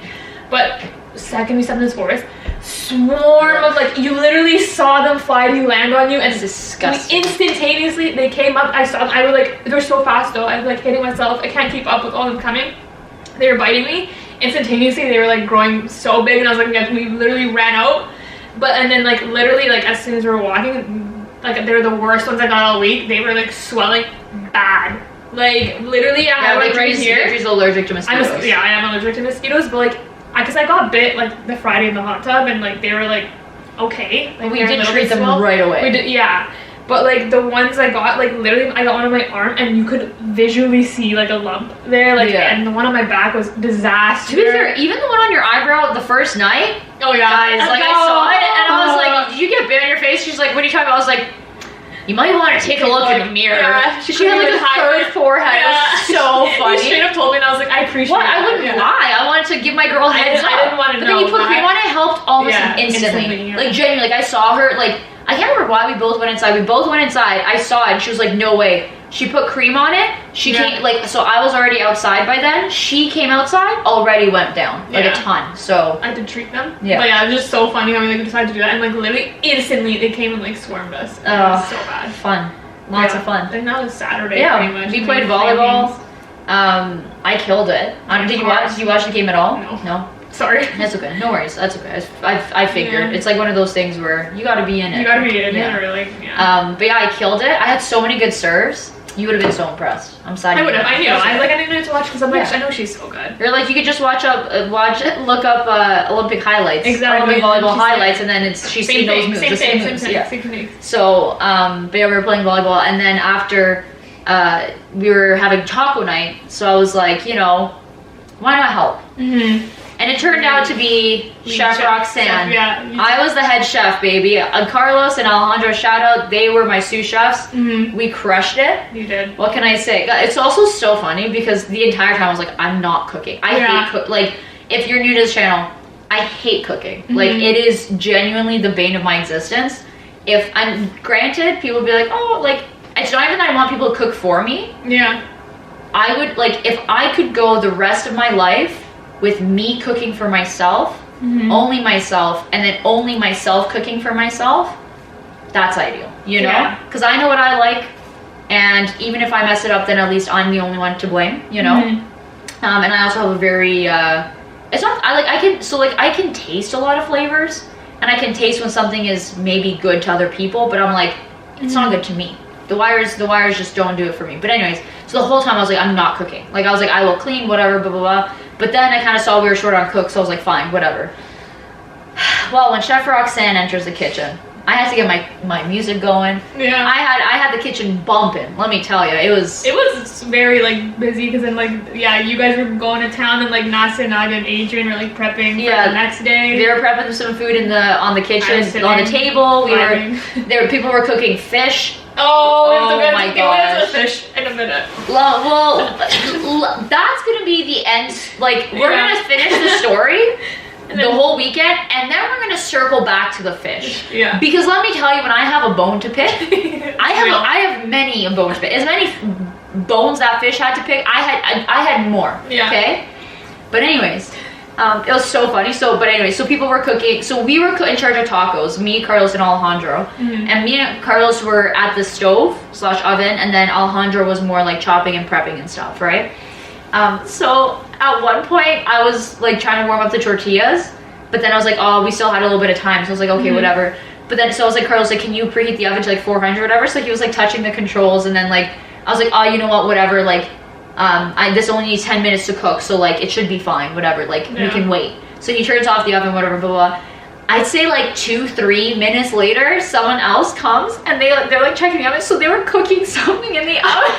But second we stepped in this forest, swarm of like, you literally saw them fly to land on you, and it's disgusting. Instantaneously they came up. I was like, they were so fast though, I was like hitting myself. I can't keep up with all of them coming. They were biting me instantaneously. They were like growing so big, and I was like, we literally ran out. And then like literally like as soon as we were walking, like they were the worst ones I got all week. They were like swelling bad. Like literally I have like right here. She's allergic to mosquitoes. I am allergic to mosquitoes, but like because I got bit like the Friday in the hot tub, and like they were like okay. Like, we did treat them right away. We did, yeah. But like the ones I got, like literally I got one on my arm, and you could visually see like a lump there, like and the one on my back was disaster. To be fair, even the one on your eyebrow the first night. Oh yeah, guys, like I saw it, and I was like, "Did you get bit on your face?" She's like, "What are you talking about?" I was like, "You might want to take a look in the mirror." Yeah, she had like a third forehead. Yeah. It was so funny. You straight up told me, and I was like, "I appreciate it." I wouldn't lie. I wanted to give my girl heads up. I didn't want to know. But then you put cream on it, helped almost instantly. Like genuinely, like I saw her like. I can't remember why we both went inside. We both went inside. I saw it, and she was like, "No way." She put cream on it. She came like, so I was already outside by then. She came outside, already went down like a ton. So I had to treat them. Yeah, but yeah, it was just so funny how we like decided to do that, and like literally instantly they came and like swarmed us. It was so bad. Fun, lots of fun. And that was Saturday. Yeah, pretty much. We played volleyball. I killed it. Did you watch the game at all? No. Sorry. That's okay. No worries. That's okay. I figured. It's like one of those things where you gotta be in it. You gotta be in it, or like, but yeah, I killed it. I had so many good serves. You would have been so impressed. I'm sad. I would have. I knew. I didn't know to watch because I'm like, I know she's so good. Or like you could just look up Olympic highlights. Exactly. Olympic volleyball highlights, and then she's seen those moves. Same thing. So, but yeah, we were playing volleyball, and then after we were having taco night, so I was like, you know, why not help? Mm-hmm. And it turned out to be Chef Roxanne. I was the head chef, baby. Carlos and Alejandro, shout out, they were my sous chefs. Mm-hmm. We crushed it. You did. What can I say? It's also so funny because the entire time I was like, I'm not cooking. I hate cook. Like, if you're new to this channel, I hate cooking. Mm-hmm. Like, it is genuinely the bane of my existence. If I'm granted, people would be like, oh, like, it's not even that I want people to cook for me. Yeah. I would, like, if I could go the rest of my life with me cooking for myself, only myself, and then only myself cooking for myself, that's ideal, you know? Because I know what I like, and even if I mess it up, then at least I'm the only one to blame, you know? And I also have a very, I can taste a lot of flavors, and I can taste when something is maybe good to other people, but I'm like, it's not good to me. The wires just don't do it for me. But anyways, so the whole time I was like, I'm not cooking. Like, I was like, I will clean, whatever, blah, blah, blah. But then I kind of saw we were short on cooks, so I was like, fine, whatever. Well, when Chef Roxanne enters the kitchen, I had to get my music going. Yeah. I had the kitchen bumping, let me tell you. It was very, like, busy, because then, like, yeah, you guys were going to town, and, like, Nasa and I and Adrian were, like, prepping for the next day. They were prepping some food on the kitchen, on the table. People were cooking fish. Oh my gosh. Fish in a minute. Well, that's gonna be the end. Like, we're gonna finish the story the whole weekend, and then we're gonna circle back to the fish. Yeah. Because let me tell you, when I have a bone to pick, I have many bones to pick. As many bones that fish had to pick, I had more. Yeah. Okay. But anyways. It was so funny. So people were cooking. So we were in charge of tacos. Me, Carlos, and Alejandro. And me and Carlos were at the stove / oven, and then Alejandro was more like chopping and prepping and stuff, right? So at one point, I was like trying to warm up the tortillas, but then I was like, oh, we still had a little bit of time. So I was like, okay, whatever. But then so I was like, Carlos, like, can you preheat the oven to like 400 or whatever? So he was like touching the controls, and then like I was like, oh, you know what, whatever, like. This only needs 10 minutes to cook, so like it should be fine, whatever, like we can wait. So he turns off the oven, whatever, blah, blah, blah. I'd say like 2-3 minutes later, someone else comes and they're like checking the oven, so they were cooking something in the oven.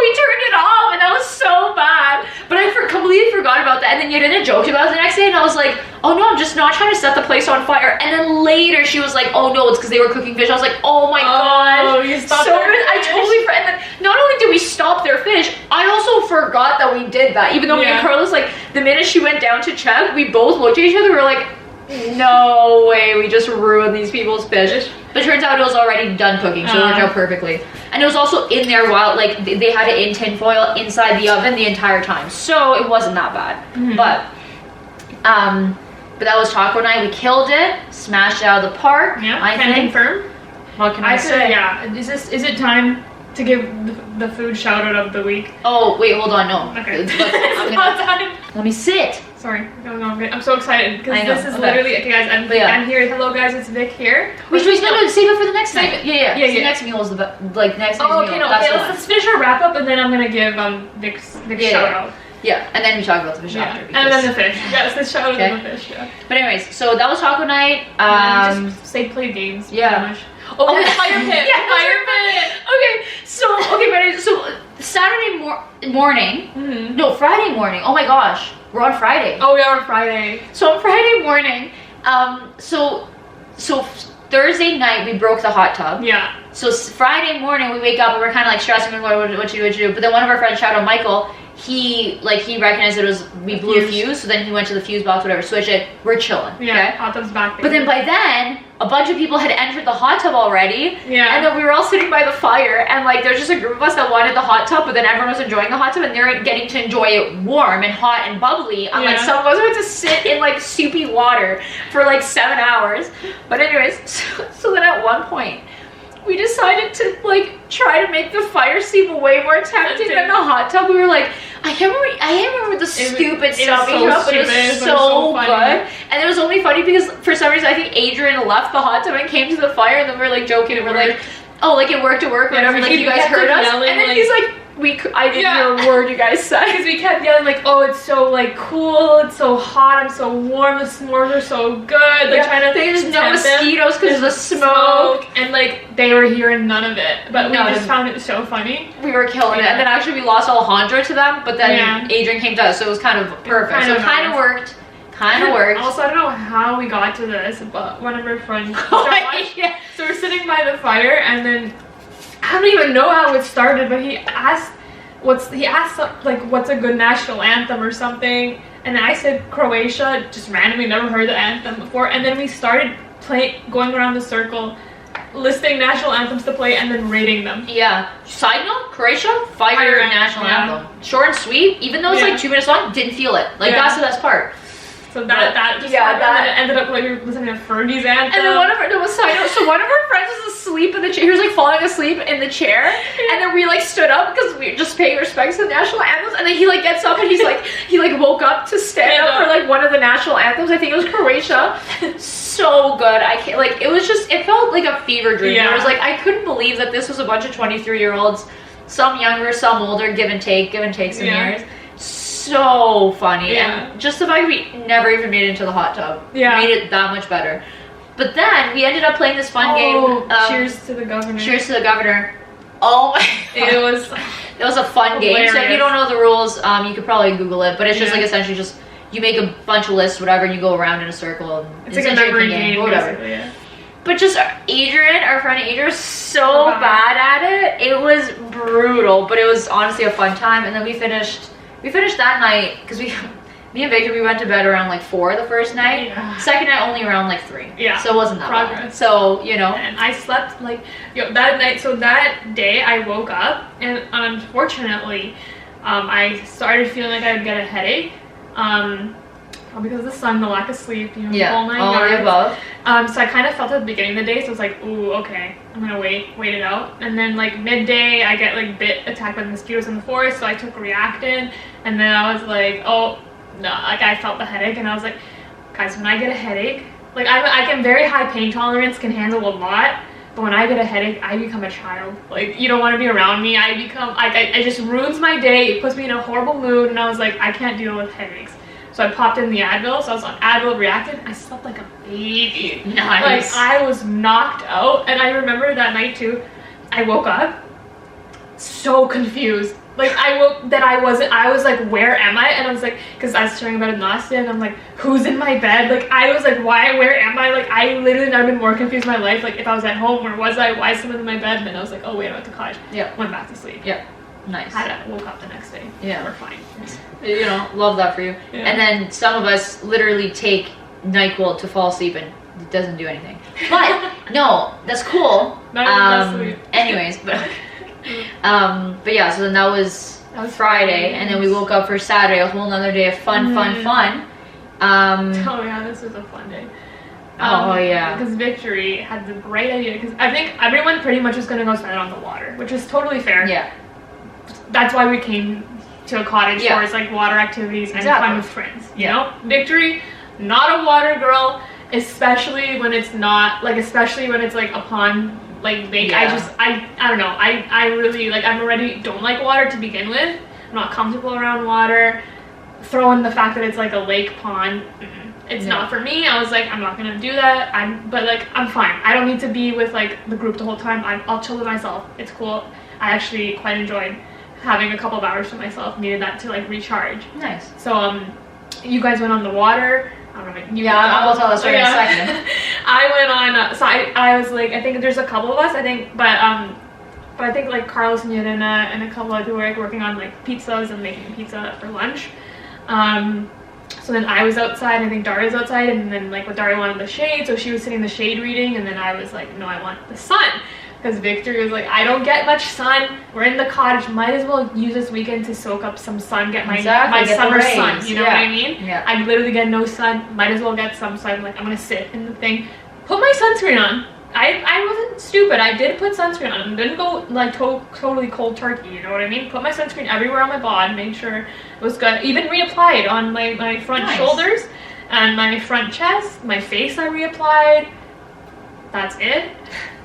We turned it off, and that was so bad. But I completely forgot about that, and then you did a joke about it the next day, and I was like, oh no, I'm just not trying to set the place on fire. And then later she was like, oh no, it's because they were cooking fish. I was like, oh my god. You stopped their fish. I totally forgot. And then not only did we stop their fish, I also forgot that we did that. Even though me and Carlos, like, the minute she went down to check, we both looked at each other, we were like, no way, we just ruined these people's fish. But it turns out it was already done cooking, so it worked out perfectly. And it was also in there while, like, they had it in tin foil inside the oven the entire time, so it wasn't that bad. But that was taco night. We killed it, smashed it out of the park. Yeah, I can think. confirm. What can I say? Yeah, is it time to give the food shout out of the week? Oh wait, hold on, no. Okay. Let me sit. Sorry, I'm so excited because this is okay. literally, okay guys, I'm here. Hello guys, it's Vic here. Wait, save it for the next night. Yeah. The next meal is the next meal. Oh, okay, no, okay, let's finish our wrap up, and then I'm gonna give Vic's shout out. Yeah, and then we talk about the fish after. And then the fish. Yes, the shout out of the fish. Yeah. But anyways, so that was taco night. Just stay play games. Yeah. Oh, the fire pit. Yeah, fire pit. Okay, so Saturday morning. No, Friday morning. Oh my gosh, we're on Friday. Oh, we are on Friday. So on Friday morning, so Thursday night we broke the hot tub. Yeah. So Friday morning we wake up and we're kind of like stressing, what you do. But then one of our friends, shout out Michael, he recognized that we blew a fuse, so then he went to the fuse box, whatever, switch it, we're chilling. Yeah, okay? hot tub's back. But then by then, a bunch of people had entered the hot tub already. Yeah. And then we were all sitting by the fire, and like there's just a group of us that wanted the hot tub, but then everyone was enjoying the hot tub, and they're getting to enjoy it warm and hot and bubbly. And like some of us had to sit in like soupy water for like 7 hours. But anyways, so then at one point, we decided to like try to make the fire seem way more tempting than the hot tub. We were like, I can't remember the stupid stuff we did, but it was so good. And it was only funny because for some reason I think Adrian left the hot tub and came to the fire, and then we were like joking and we're like, Oh, like it worked, whatever, like you guys heard us? Yelling, and then like, he's like, I didn't hear a word you guys said. Because we kept yelling like, oh, it's so like cool, it's so hot, I'm so warm, the s'mores are so good. Like trying to there's no mosquitoes because of the smoke. And like they were hearing none of it. But we just found it so funny. We were killing it. And then actually we lost Alejandro to them, but then Adrian came to us, so it was kind of perfect. So it kind of worked. Also, I don't know how we got to this, but one of our friends so we're sitting by the fire, and then I don't even know how it started, but he asked what's a good national anthem or something, and then I said Croatia, just randomly, never heard the anthem before, and then we started going around the circle, listing national anthems to play and then rating them. Yeah. Side note, Croatia, fire national anthem. Short and sweet, even though it's like 2 minutes long, didn't feel it. Like that's the best part. So that ended up like we were listening to Fergie's anthem. And then one of our friends was asleep in the chair. He was like falling asleep in the chair. And then we like stood up because we were just paying respects to the national anthems. And then he like gets up and he woke up to stand up for like one of the national anthems. I think it was Croatia. So good. I can't, like, it felt like a fever dream. It was like, I couldn't believe that this was a bunch of 23-year-olds, some younger, some older, give and take some years. So funny. And just the fact we never even made it into the hot tub made it that much better. But then we ended up playing this fun game. Cheers to the governor. Cheers to the governor. Oh my god. It was a fun game. So if you don't know the rules, you could probably Google it, but it's just like essentially just you make a bunch of lists, whatever, and you go around in a circle. And it's like a memory game, whatever. But just Adrian, our friend Adrian, was so bad at it. It was brutal, but it was honestly a fun time. And then we finished that night because me and Victor, we went to bed around like 4 the first night. Second night only around like 3. So it wasn't that bad. So, you know. And I slept like that night. So that day I woke up and unfortunately I started feeling like I would get a headache. Because of the sun, the lack of sleep, all 9 yards. So I kind of felt at the beginning of the day, so I was like, ooh, okay, I'm gonna wait it out. And then like midday, I get like attacked by mosquitoes in the forest, so I took Reactin, and then I was like, oh, no, like I felt the headache, and I was like, guys, when I get a headache, like I can very high pain tolerance, can handle a lot, but when I get a headache, I become a child. Like, you don't want to be around me. I become, like, I just ruins my day, it puts me in a horrible mood, and I was like, I can't deal with headaches. So I popped in the Advil, so I was on Advil Reactin. I slept like a baby. Nice. Like, I was knocked out, and I remember that night too, I woke up so confused. Like, I was like, where am I? And I was like, because I was sharing about nausea, and I'm like, who's in my bed? Like, I was like, where am I? Like, I literally never been more confused in my life. Like, if I was at home, where was I? Why is someone in my bed? And then I was like, oh wait, I went to cottage. Went back to sleep. Nice. Woke up the next day. We're fine. You know, love that for you. And then some of us literally take NyQuil to fall asleep and it doesn't do anything. But no, that's cool. Anyways, but yeah, so then that was Friday, and then we woke up for Saturday, a whole nother day of fun. Oh yeah, this was a fun day. Because Victory had the great idea, because I think everyone pretty much was going to go spend it on the water, which is totally fair. That's why we came to a cottage for it's like water activities and fun with friends. You know, Victory, not a water girl, especially when it's not like, a pond, like lake. I don't know. I really like. I'm already don't like water to begin with. I'm not comfortable around water. Throw in the fact that it's like a lake pond. It's not for me. I was like, I'm not gonna do that. But like, I'm fine. I don't need to be with like the group the whole time. I'll chill with myself. It's cool. I actually quite enjoyed having a couple of hours to myself. Needed that to like recharge. Nice. So you guys went on the water. I don't know. I'll tell us in a second. I went on. So I was like, I think there's a couple of us. I think, but I think like Carlos and Yelena and a couple of who were like working on like pizzas and making pizza for lunch. So then I was outside, I think Daria's outside, and then like Daria wanted the shade, so she was sitting in the shade reading, and then I was like, no, I want the sun. Because Victory was like, I don't get much sun, we're in the cottage, might as well use this weekend to soak up some sun, get my summer sun, you know what I mean? I literally get no sun, might as well get some, so I'm like, I'm gonna sit in the thing, put my sunscreen on. I wasn't stupid. I did put sunscreen on. Didn't go like totally cold turkey, you know what I mean? Put my sunscreen everywhere on my bod, made sure it was good. Even reapplied on my front shoulders and my front chest. My face I reapplied. That's it.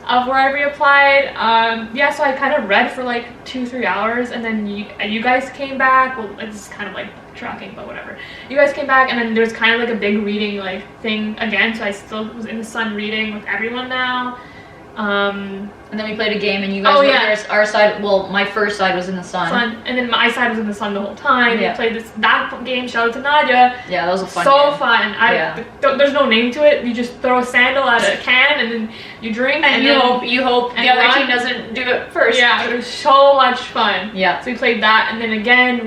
of where I reapplied. Yeah, so I kind of read for like 2-3 hours, and then you guys came back. Well, it's kind of like tracking, but whatever. You guys came back, and then there's kind of like a big reading like thing again. So I still was in the sun reading with everyone now. And then we played a game, and you guys were there. Our side, well, my first side was in the sun. And then my side was in the sun the whole time. Yeah. We played that game. Shout out to Nadia. Yeah, that was a fun game. Fun. There's no name to it. You just throw a sandal at a can, and then you drink, and you hope the other team doesn't do it first. Yeah, it was so much fun. Yeah. So we played that, and then again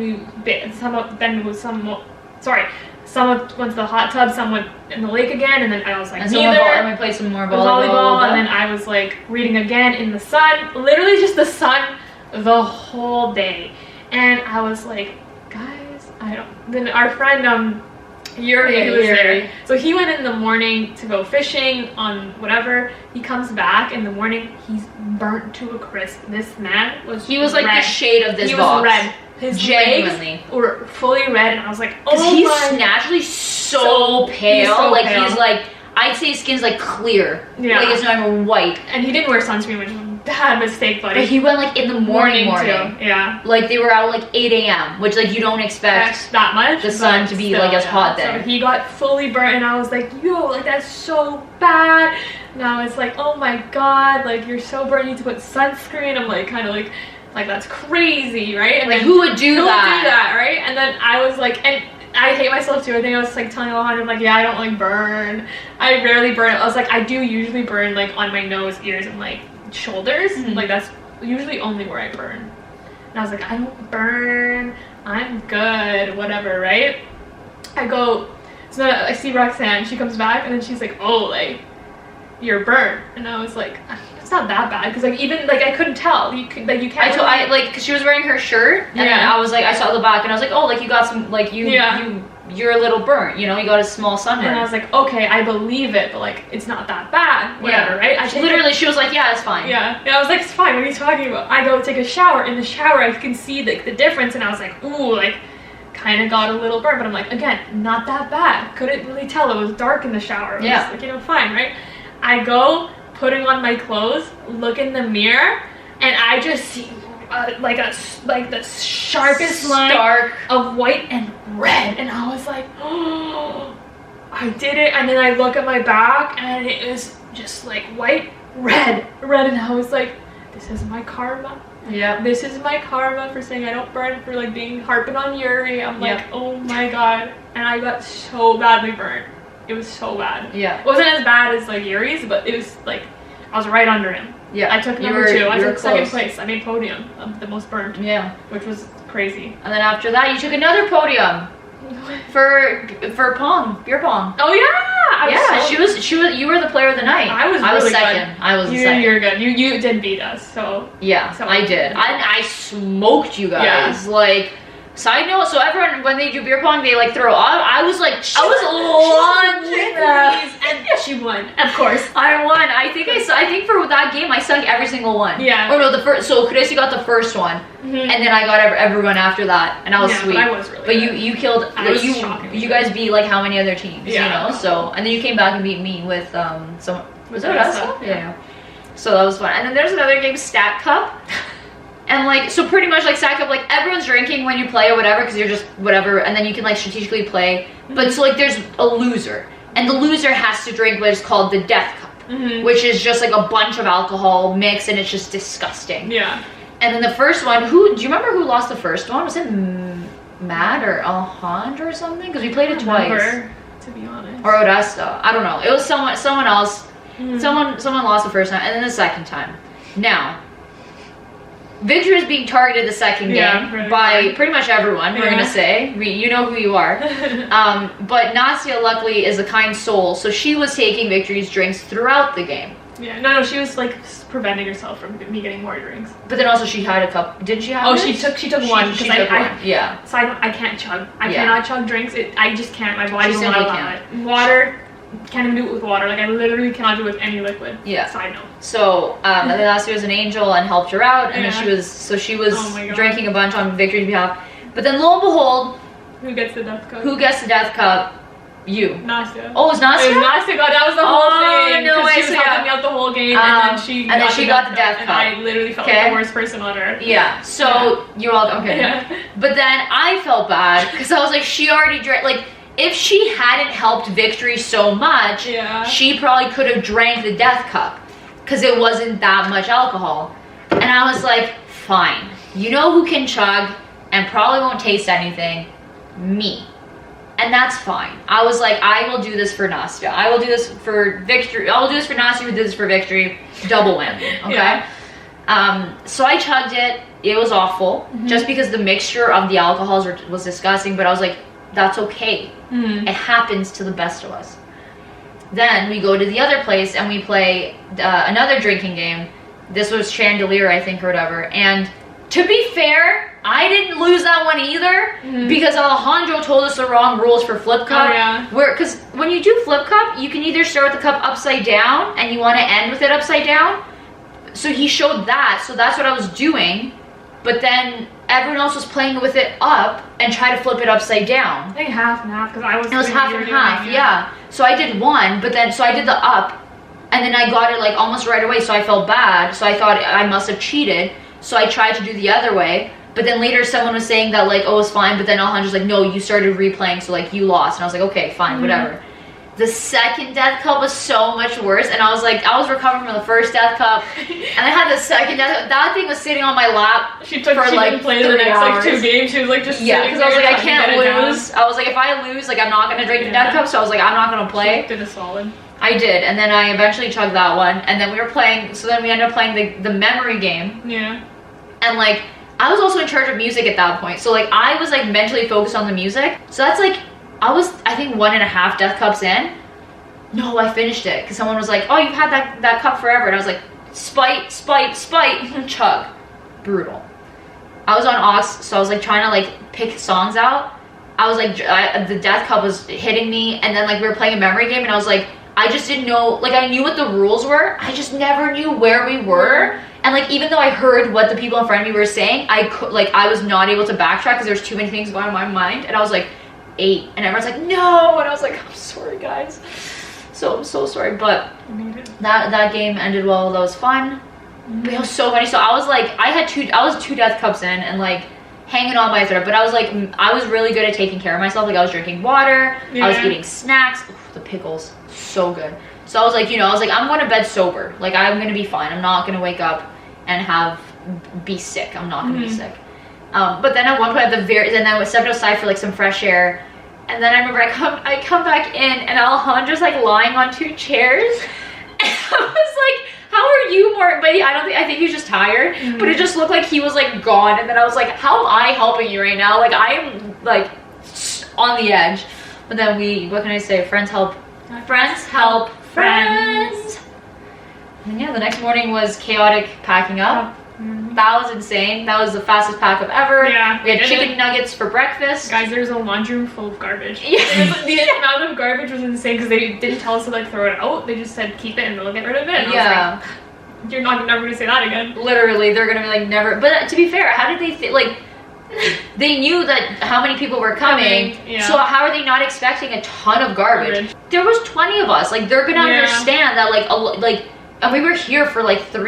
someone went to the hot tub, someone in the lake again, and then I was like, and we played some more volleyball, and then I was like reading again in the sun, literally just the sun the whole day. And I was like, guys, then our friend Yuri, who was there, so he went in the morning to go fishing on whatever. He comes back in the morning, he's burnt to a crisp. This man was like red. The shade of this box. He was red. His legs were fully red, and I was like, oh my. He's naturally so pale. He's like, I'd say his skin's like clear. Yeah. Like it's not even white. And he didn't wear sunscreen, which was a bad mistake, buddy. But he went like in the morning too. Yeah. Like they were out like 8 a.m., which like you don't expect that much. The sun to be still, like as hot then. So he got fully burnt, and I was like, yo, like that's so bad. Now it's like, oh my god, like you're so burnt, you need to put sunscreen. I'm like kind of like that's crazy, right? And like then, who would do that, right? And then I was like, and I hate myself too. I think I was like telling Alejandro, like, yeah, I don't like burn. I rarely burn. I was like, I do usually burn like on my nose, ears, and like shoulders. Like that's usually only where I burn. And I was like, I don't burn. I'm good, whatever, right? I go, so then I see Roxanne. She comes back, and then she's like, oh, like you're burnt. And I was like, it's not that bad, because like even like I couldn't tell. You can't. Because she was wearing her shirt, and then I was like, I saw the back, and I was like, oh, like you got some, like you're a little burnt, you know, you got a small sunburn. And I was like, okay, I believe it, but like it's not that bad, whatever, right? She was like, yeah, it's fine. Yeah, I was like, it's fine. What are you talking about? I go take a shower. In the shower, I can see the difference, and I was like, ooh, like kind of got a little burnt, but I'm like, again, not that bad. Couldn't really tell. It was dark in the shower. It was like, you know, fine, right? I go putting on my clothes, look in the mirror, and I just see like the sharpest line of white and red, and I was like, oh, I did it. And then I look at my back, and it is just like white, red, and I was like, this is my karma. Yeah, this is my karma for saying I don't burn, for like being harping on Yuri. I'm like, oh my god, and I got so badly burnt. It was so bad. Yeah, it wasn't as bad as like Yuri's, but it was like I was right under him. Yeah, I took number 2. I took second place. I made podium of the most burnt. Yeah, which was crazy. And then after that, you took another podium for beer pong. Oh yeah, she was. You were the player of the night. I was second. I was second. You're good. You did beat us. So yeah, so I did. I smoked you guys. Yeah. Like. Side note, so everyone, when they do beer pong, they like throw. I was launching them, and she won. Of course, I won. I think for that game, I sunk every single one. Yeah. Or no, the first. So Chrissy got the first one, and then I got everyone after that, and I was sweet. But I was really. But you killed. You guys beat like how many other teams? Yeah. You know. So and then you came back and beat me with some. Was that us? Yeah. So that was fun. And then there's another game, Stat Cup. And like, so pretty much like Stack Up, like everyone's drinking when you play or whatever, because you're just whatever, and then you can like strategically play. But so like there's a loser, and the loser has to drink what is called the Death Cup, which is just like a bunch of alcohol mixed, and it's just disgusting. Yeah. And then the first one, do you remember who lost the first one? Was it Matt or Alejandro or something? Because we played it twice. To be honest. Or Odessa. I don't know. It was someone else. Someone lost the first time, and then the second time. Now. Victor is being targeted the second game by pretty much everyone, we're going to say. You know who you are. But Nastia, luckily, is a kind soul, so she was taking Victory's drinks throughout the game. Yeah, no, she was like preventing herself from me getting more drinks. But then also she had a cup. Did she have she took one. She took one. Yeah. So I can't chug. I cannot chug drinks. I just can't. My body will not allow it. Water. Can't even do it with water. Like I literally cannot do it with any liquid. Yeah. Side note. So and then Nastia was an angel and helped her out, and then she was drinking a bunch on Victory's behalf. But then lo and behold, who gets the death cup? You. Nastya. Oh, it was Nastya? It was Nastya. God, that was the whole thing. No way. She was helping me out the whole game, and then she got the death cup. And I literally felt like the worst person on earth. Yeah. So you're all okay. Yeah. But then I felt bad because I was like, she already drank. Like, if she hadn't helped Victory so much, she probably could have drank the death cup because it wasn't that much alcohol. And I was like, fine. You know who can chug and probably won't taste anything? Me. And that's fine. I was like, I will do this for Nastya. I will do this for Victory. I will do this for Nastya who did this for Victory. Double whammy, okay? Yeah. So I chugged it. It was awful. Just because the mixture of the alcohols was disgusting. But I was like, that's okay. It happens to the best of us. Then we go to the other place and we play another drinking game. This was Chandelier, I think, or whatever. And to be fair, I didn't lose that one either because Alejandro told us the wrong rules for Flip Cup. Oh, yeah. Because when you do Flip Cup, you can either start with the cup upside down and you want to end with it upside down. So he showed that, so that's what I was doing. But then everyone else was playing with it up and try to flip it upside down. I think half and half because I was. It was half and half, yeah. So I did one, but then so I did the up, and then I got it like almost right away. So I felt bad. So I thought I must have cheated. So I tried to do the other way. But then later someone was saying that like, oh, it's fine. But then Alejandro's like, no, you started replaying, so like you lost. And I was like, okay, fine, whatever. The second death cup was so much worse, and I was like, I was recovering from the first death cup, and I had the second death cup. That thing was sitting on my lap she for like didn't play the next like 2 games. She was like just because I was like, I can't lose. I was like, if I lose, like I'm not gonna drink the death cup. So I was like, I'm not gonna play. She did a solid. I did, and then I eventually chugged that one, and then we were playing. So then we ended up playing the memory game. Yeah. And like I was also in charge of music at that point, so like I was like mentally focused on the music. So that's like I was I think 1.5 death cups in. No, I finished it because someone was like, oh, you've had that cup forever. And I was like, spite, spite, spite, chug. Brutal. I was on aux, so I was like trying to like pick songs out. I was like, the death cup was hitting me, and then like we were playing a memory game, and I was like, I just didn't know, like I knew what the rules were, I just never knew where we were. And like even though I heard what the people in front of me were saying, I was not able to backtrack because there's too many things going on in my mind. And I was like, 8, and everyone's like, no, and I was like, I'm sorry guys. So I'm so sorry, but that game ended well. That was fun. But it was so funny. So I was like, I was 2 death cups in and like hanging on by a thread. But I was like, I was really good at taking care of myself. Like I was drinking water. I was eating snacks. Oof, the pickles, so good. So I was like, I'm going to bed sober. Like I'm gonna be fine. I'm not gonna wake up and be sick. I'm not gonna be sick. But then at one point then I stepped outside for like some fresh air. And then I remember I come back in and Alejandro's like lying on 2 chairs. And I was like, how are you more? But I think he was just tired. But it just looked like he was like gone. And then I was like, how am I helping you right now? Like I am like on the edge. But then what can I say? Friends help. Friends help friends. And yeah, the next morning was chaotic packing up. That was insane. That was the fastest pack up ever. Yeah, we had chicken nuggets for breakfast. Guys, there's a laundry room full of garbage. Yeah. The amount of garbage was insane because they didn't tell us to like throw it out. They just said keep it and they'll get rid of it. And I was like, you're never going to say that again. Literally, they're going to be like never. But to be fair, how did they like? They knew that how many people were coming. So how are they not expecting a ton of garbage? There was 20 of us. Like they're going to understand that like. And we were here for like 4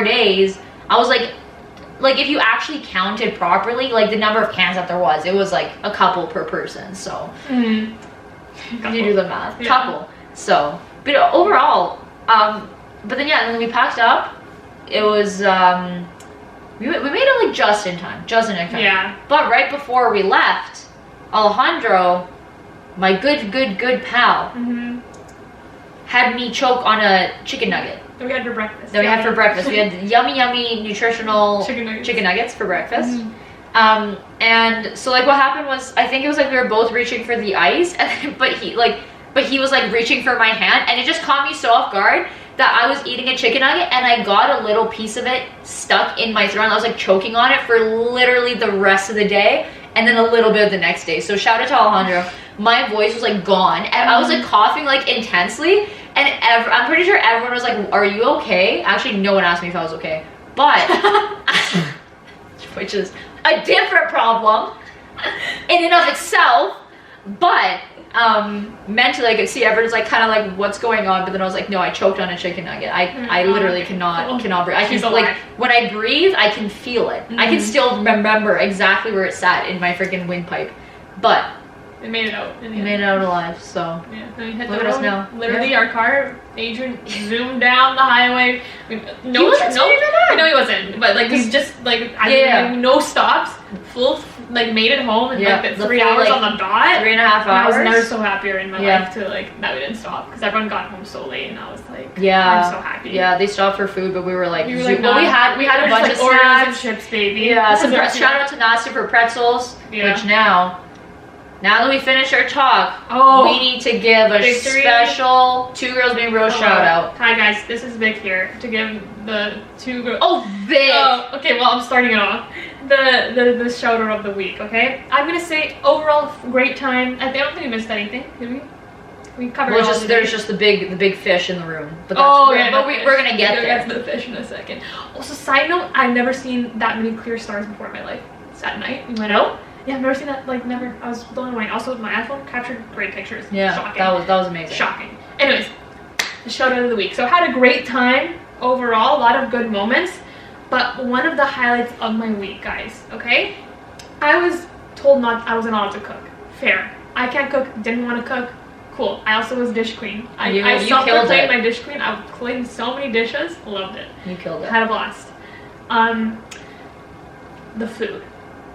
days. I was like if you actually counted properly, like the number of cans that there was, it was like a couple per person. So you do the math, couple. So, but overall, but then then we packed up. It was we made it like just in time. Yeah. But right before we left, Alejandro, my good pal. Had me choke on a chicken nugget. That we had for breakfast. We had yummy, nutritional chicken nuggets for breakfast. And so like what happened was, I think it was like we were both reaching for the ice, but he was like reaching for my hand, and it just caught me so off guard that I was eating a chicken nugget and I got a little piece of it stuck in my throat. And I was like choking on it for literally the rest of the day, and then a little bit of the next day. So shout out to Alejandro. My voice was like gone, and I was like coughing like intensely, and I'm pretty sure everyone was like, are you okay? Actually, no one asked me if I was okay, but which is a different problem in and of itself. But mentally I could see everyone's like kind of like what's going on, but then I was like, no, I choked on a chicken nugget. I literally cannot breathe. I can like when I breathe I can feel it. I can still remember exactly where it sat in my freaking windpipe, but it made it out. It made it out alive. So yeah, then we hit look the at us road. now. Literally our car, Adrian zoomed down the highway. He wasn't speeding that bad. No, he wasn't, but like he's just like no stops, full like made it home in like the 3 hours on the dot. 3.5 hours. I was never so happier in my life to like that we didn't stop, because everyone got home so late and I was like, I'm so happy. Yeah, they stopped for food, but we were like, we had a bunch of Oreos snacks and chips, baby. Yeah, shout out to Nasty for pretzels, which now that we finish our talk, we need to give a special 2GirlBeingBros shout out. Hi guys, this is Vic here to give the 2 girls. Oh, Vic! Okay, well I'm starting it off. The shout out of the week, okay? I'm gonna say overall great time. I don't think we missed anything, did we? We covered all there's just the big fish in the room. But we're gonna get there. The fish in a second. Also, side note, I've never seen that many clear stars before in my life. It's at night. We went out. Yeah, I've never seen that, like never. I was blown away. Also, my iPhone captured great pictures. Yeah, shocking. That was amazing. Shocking. Anyways, the shout out of the week. So I had a great time overall, a lot of good moments, but one of the highlights of my week, guys, okay? I was told I wasn't allowed to cook. Fair. I can't cook, didn't want to cook. Cool. I also was dish queen. I self-proclaimed my dish queen. I cleaned so many dishes. Loved it. You killed it. Had a blast. The food.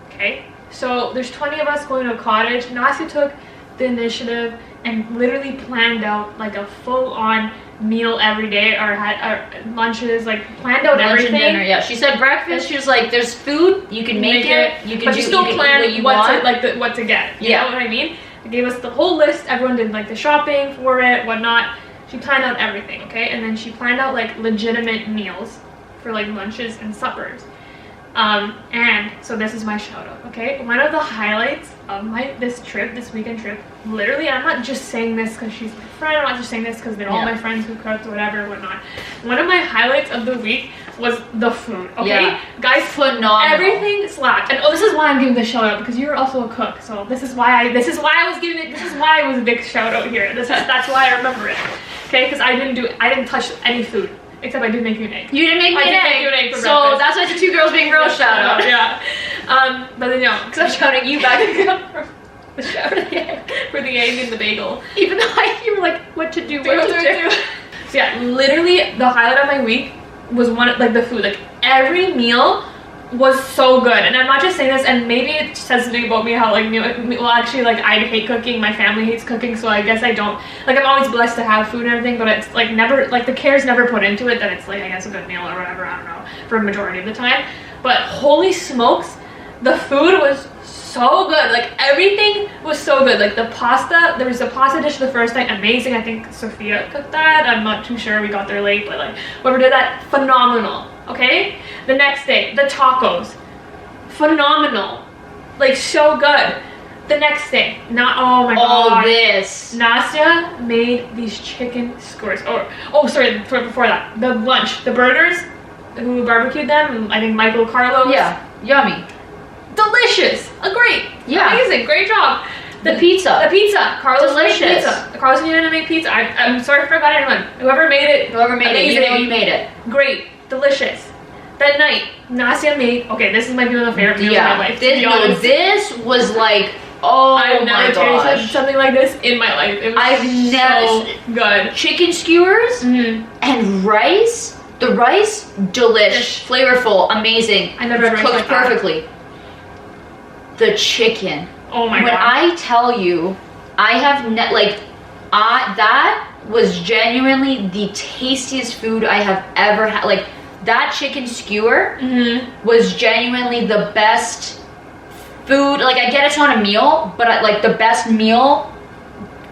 Okay? So there's 20 of us going to a cottage. Nasi took the initiative and literally planned out like a full-on meal every day, or had our lunches, like planned out everything. And dinner, yeah. She said breakfast. She was like, "There's food. You can make it. You can but do. You still plan what to get. You know what I mean? They gave us the whole list. Everyone did like the shopping for it, whatnot. She planned out everything, okay? And then she planned out like legitimate meals for like lunches and suppers. And so this is my shout out, okay? One of the highlights of this weekend trip, literally, I'm not just saying this because she's my friend, I'm not just saying this because they're all my friends who cooked, whatever, whatnot. One of my highlights of the week was the food, okay? Yeah. Guys, phenomenal. Everything slapped. And this is why I'm giving this shout out, because you're also a cook, so this is why I was a big shout out here. That's why I remember it, okay? Because I didn't touch any food. Except I did make you an egg. You didn't make me an egg. For so breakfast. that's why it's a 2GirlBeingBros shout out. Yeah. But then because I'm shouting you back from the shout for the egg and the bagel. Even though you were like, what to do. So yeah, literally the highlight of my week was the food. Like every meal was so good, and I'm not just saying this, and maybe it says something about me how actually I hate cooking, my family hates cooking, so I guess I don't, I'm always blessed to have food and everything, but it's never, the care's never put into it that it's I guess a good meal or whatever, I don't know, for a majority of the time. But holy smokes, the food was so good. Everything was so good. The pasta, there was a pasta dish the first night, amazing. I think Sophia cooked that, I'm not too sure, we got there late, but whoever did that, phenomenal. Okay, the next day, the tacos, phenomenal, so good. The next day, oh my god, Nastya made these chicken skewers. Before that, the lunch, the burgers, who barbecued them, I think Michael Carlos. Yeah, yummy, delicious, great, amazing, great job. The pizza, Carlos delicious. Made pizza. Carlos needed to make pizza. I'm sorry if I forgot anyone. Whoever made it, you made it, great. Delicious. That night, Nastya made, this might be one of the favorite meals of my life. This was I've never tasted something like this in my life. It was so good. Chicken skewers and rice. The rice, delish, flavorful, amazing. I never had cooked perfectly. The chicken. Oh my god. When I tell you, I have that was genuinely the tastiest food I have ever had. That chicken skewer was genuinely the best food. I get it's not a meal, but the best meal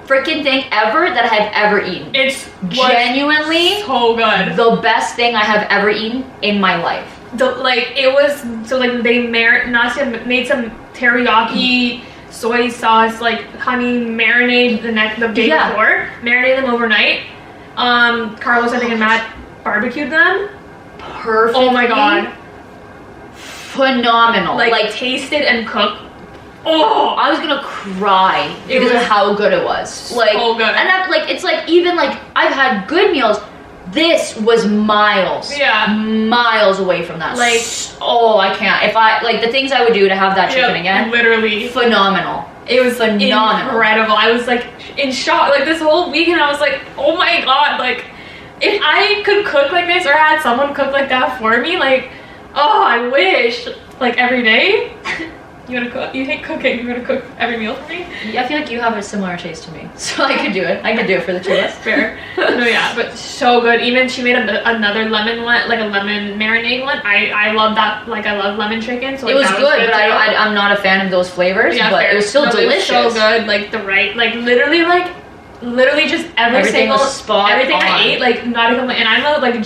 freaking thing ever that I have ever eaten. It's genuinely so good. The best thing I have ever eaten in my life. It was Nastya made some teriyaki soy sauce, honey marinade the day before, marinated them overnight. Carlos, I think, and Matt barbecued them. Perfect. Oh my god. Phenomenal. Tasted and cooked Oh, I was gonna cry because of how good it was. Like, so good. And that, like, it's like, even like, I've had good meals. This was miles away from that. Like, oh, I can't. If I, like, the things I would do to have that chicken again. Literally. Phenomenal. It was phenomenal. Incredible. I was like in shock. Like this whole weekend, I was like, oh my god, like if I could cook like this or had someone cook like that for me, like, oh, I wish. Like every day. You wanna cook? You hate cooking. You wanna cook every meal for me? Yeah, I feel like you have a similar taste to me, so I could do it. I could do it for the two of us. Fair. No, yeah, but so good. Even she made another lemon one, like a lemon marinade one. I love that. Like I love lemon chicken. So like, it was good, but I'm not a fan of those flavors. Yeah, but fair. It was still delicious. It was so good. Like literally just every single spot. Everything on. I ate, like not a complaint. And I'm a like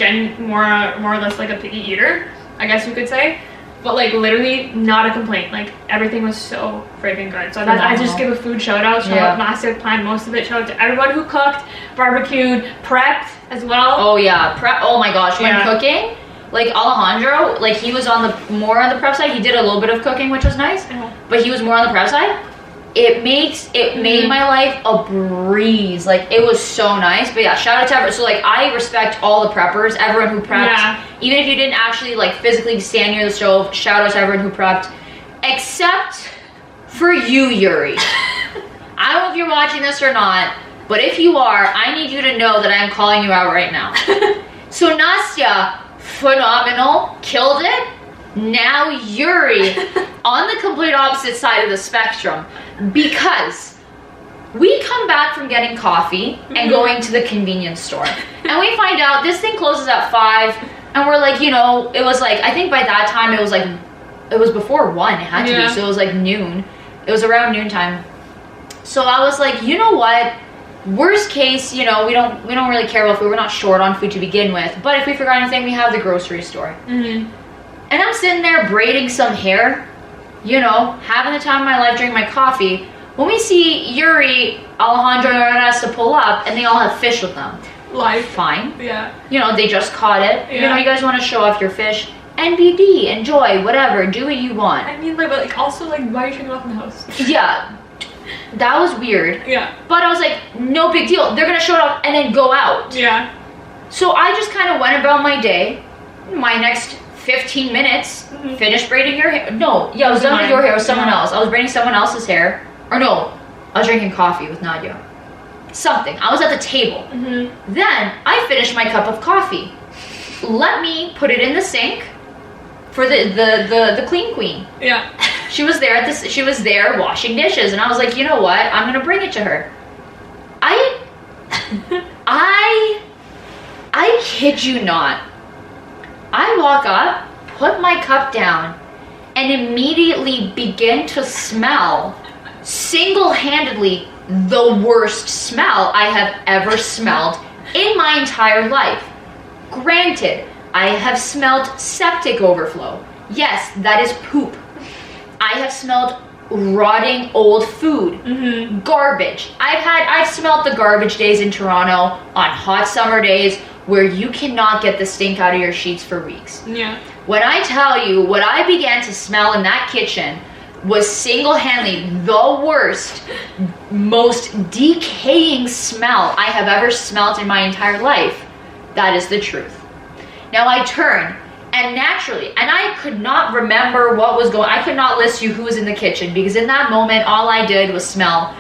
more or less like a picky eater, I guess you could say. But like literally not a complaint. Like everything was so freaking good. So that, I just give a food shout out. Shout out Massive, planned most of it. Shout out to everyone who cooked, barbecued, prepped as well. Oh yeah, prep. Oh my gosh, when cooking, like Alejandro, like he was more on the prep side. He did a little bit of cooking, which was nice, but he was more on the prep side. It made my life a breeze. Like it was so nice. But yeah, shout out to everyone. So like I respect all the preppers, everyone who prepped. Yeah. Even if you didn't actually like physically stand near the stove, shout out to everyone who prepped. Except for you, Yuri. I don't know if you're watching this or not, but if you are, I need you to know that I'm calling you out right now. So Nastya, phenomenal, killed it. Now Yuri on the complete opposite side of the spectrum, because we come back from getting coffee and going to the convenience store and we find out this thing closes at 5 and we're like, you know, it was like, I think by that time it was before 1, it had to be, so it was like noon. It was around noontime. So I was like, you know what? Worst case, you know, we don't really care about food. We're not short on food to begin with, but if we forgot anything, we have the grocery store. And I'm sitting there braiding some hair, you know, having the time of my life, drinking my coffee, when we see Yuri, Alejandro, and Ernesto pull up, and they all have fish with them. Life. Fine. Yeah. You know, they just caught it. Yeah. You know, you guys want to show off your fish. NBD, enjoy, whatever, do what you want. I mean, like also, like, why are you showing off in the house? Yeah. That was weird. Yeah. But I was like, no big deal. They're going to show it off and then go out. Yeah. So I just kind of went about my day. My next 15 minutes, finished braiding your hair. No, yeah, I was done with your hair with someone else. I was braiding someone else's hair. Or no, I was drinking coffee with Nadia. Something. I was at the table. Then I finished my cup of coffee. Let me put it in the sink for the clean queen. Yeah. She was there she was there washing dishes, and I was like, you know what? I'm gonna bring it to her. I kid you not. I walk up, put my cup down, and immediately begin to smell, single-handedly, the worst smell I have ever smelled in my entire life. Granted, I have smelled septic overflow. Yes, that is poop. I have smelled rotting old food, garbage. I've smelled the garbage days in Toronto on hot summer days where you cannot get the stink out of your sheets for weeks. Yeah. When I tell you what I began to smell in that kitchen was single-handedly the worst, most decaying smell I have ever smelled in my entire life, that is the truth. Now I turn, and naturally, and I could not remember what was going on. I could not list you who was in the kitchen, because in that moment, all I did was smell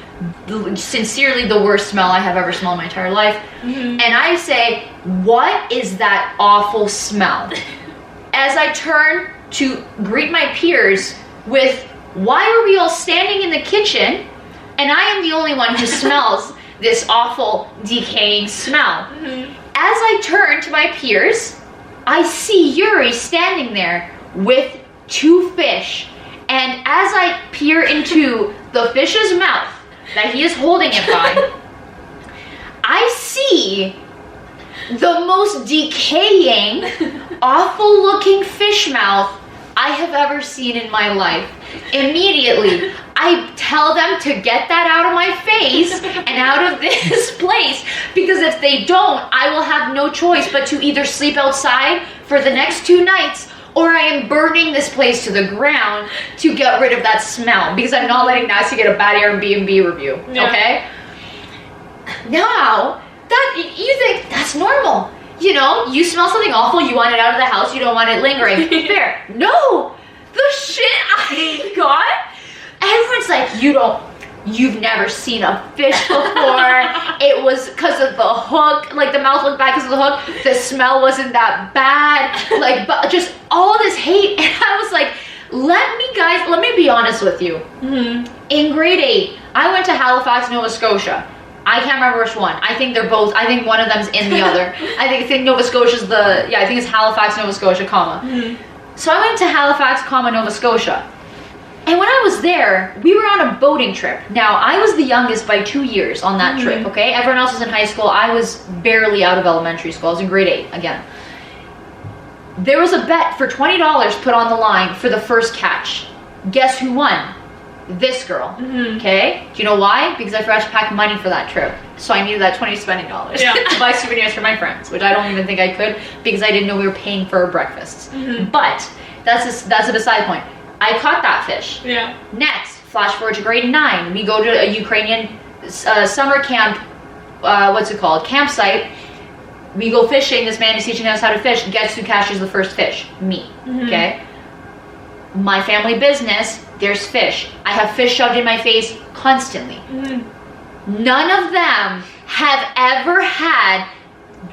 sincerely the worst smell I have ever smelled in my entire life. And I say, what is that awful smell? As I turn to greet my peers with, why are we all standing in the kitchen and I am the only one who smells this awful decaying smell? As I turn to my peers, I see Yuri standing there with 2 fish, and as I peer into the fish's mouth that he is holding it by, I see the most decaying, awful looking fish mouth I have ever seen in my life. Immediately, I tell them to get that out of my face and out of this place, because if they don't, I will have no choice but to either sleep outside for the next 2 nights or I am burning this place to the ground to get rid of that smell because I'm not letting Nasty get a bad Airbnb review. Okay? Now, that you think that's normal. You know, you smell something awful, you want it out of the house, you don't want it lingering. Fair. No! The shit I got, everyone's like, you've never seen a fish before. It was because of the hook, like the mouth looked bad because of the hook. The smell wasn't that bad. Like, but just all this hate. And I was like, let me be honest with you. In grade 8, I went to Halifax, Nova Scotia. I can't remember which one. I think they're both. I think one of them's in the other. I think Nova Scotia's I think it's Halifax, Nova Scotia, comma. So I went to Halifax, comma, Nova Scotia. And when I was there, we were on a boating trip. Now, I was the youngest by 2 years on that trip, okay? Everyone else was in high school. I was barely out of elementary school. I was in grade 8, again. There was a bet for $20 put on the line for the first catch. Guess who won? This girl, okay? Do you know why? Because I forgot to pack money for that trip. So I needed that $20 spending dollars to buy souvenirs for my friends, which I don't even think I could because I didn't know we were paying for our breakfasts. But that's a beside point. I caught that fish. Next, flash forward to grade 9. We go to a Ukrainian summer camp, what's it called? Campsite. We go fishing. This man is teaching us how to fish. Guess who catches the first fish? Me, okay? My family business, there's fish. I have fish shoved in my face constantly. None of them have ever had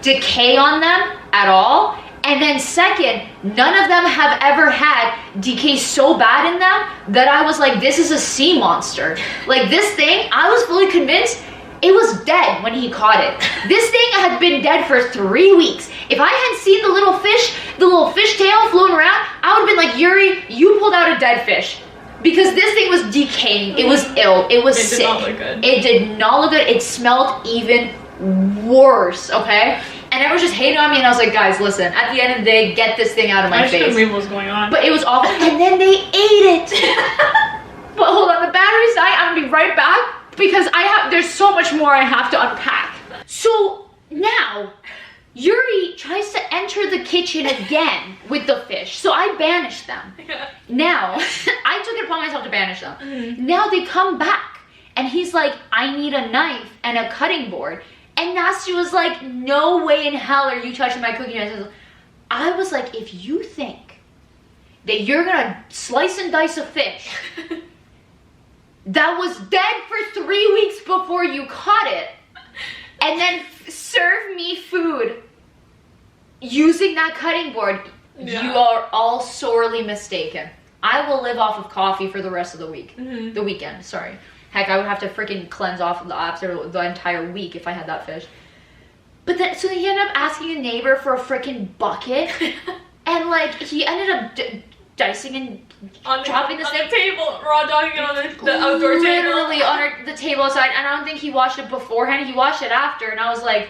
decay on them at all. And then second, none of them have ever had decay so bad in them that I was like, this is a sea monster. Like this thing, I was fully convinced it was dead when he caught it. This thing had been dead for 3 weeks. If I had seen the little fish tail floating around, I would have been like, Yuri, you pulled out a dead fish. Because this thing was decaying. It was ill. It was sick. It did not look good. It did not look good. It smelled even worse, okay? And everyone just hated on me, and I was like, guys, listen, at the end of the day, get this thing out of my face. I couldn't believe what was going on. But it was awful. And then they ate it. But hold on, the battery's dying. I'm gonna be right back because there's so much more I have to unpack. So now, Yuri tries to enter the kitchen again with the fish. So I banished them. Now, I took it upon myself to banish them. Now they come back, and he's like, I need a knife and a cutting board. And Nasty was like, no way in hell are you touching my cooking utensils. I was like, if you think that you're gonna slice and dice a fish that was dead for 3 weeks before you caught it, and then serve me food using that cutting board, you are all sorely mistaken. I will live off of coffee for the rest of the week. The weekend, sorry. Heck, I would have to freaking cleanse off the after the entire week if I had that fish. But then, so he ended up asking a neighbor for a freaking bucket, and like he ended up dicing and dropping this thing on the table, raw dogging it on the outdoor table, literally on the table outside. And I don't think he washed it beforehand. He washed it after, and I was like,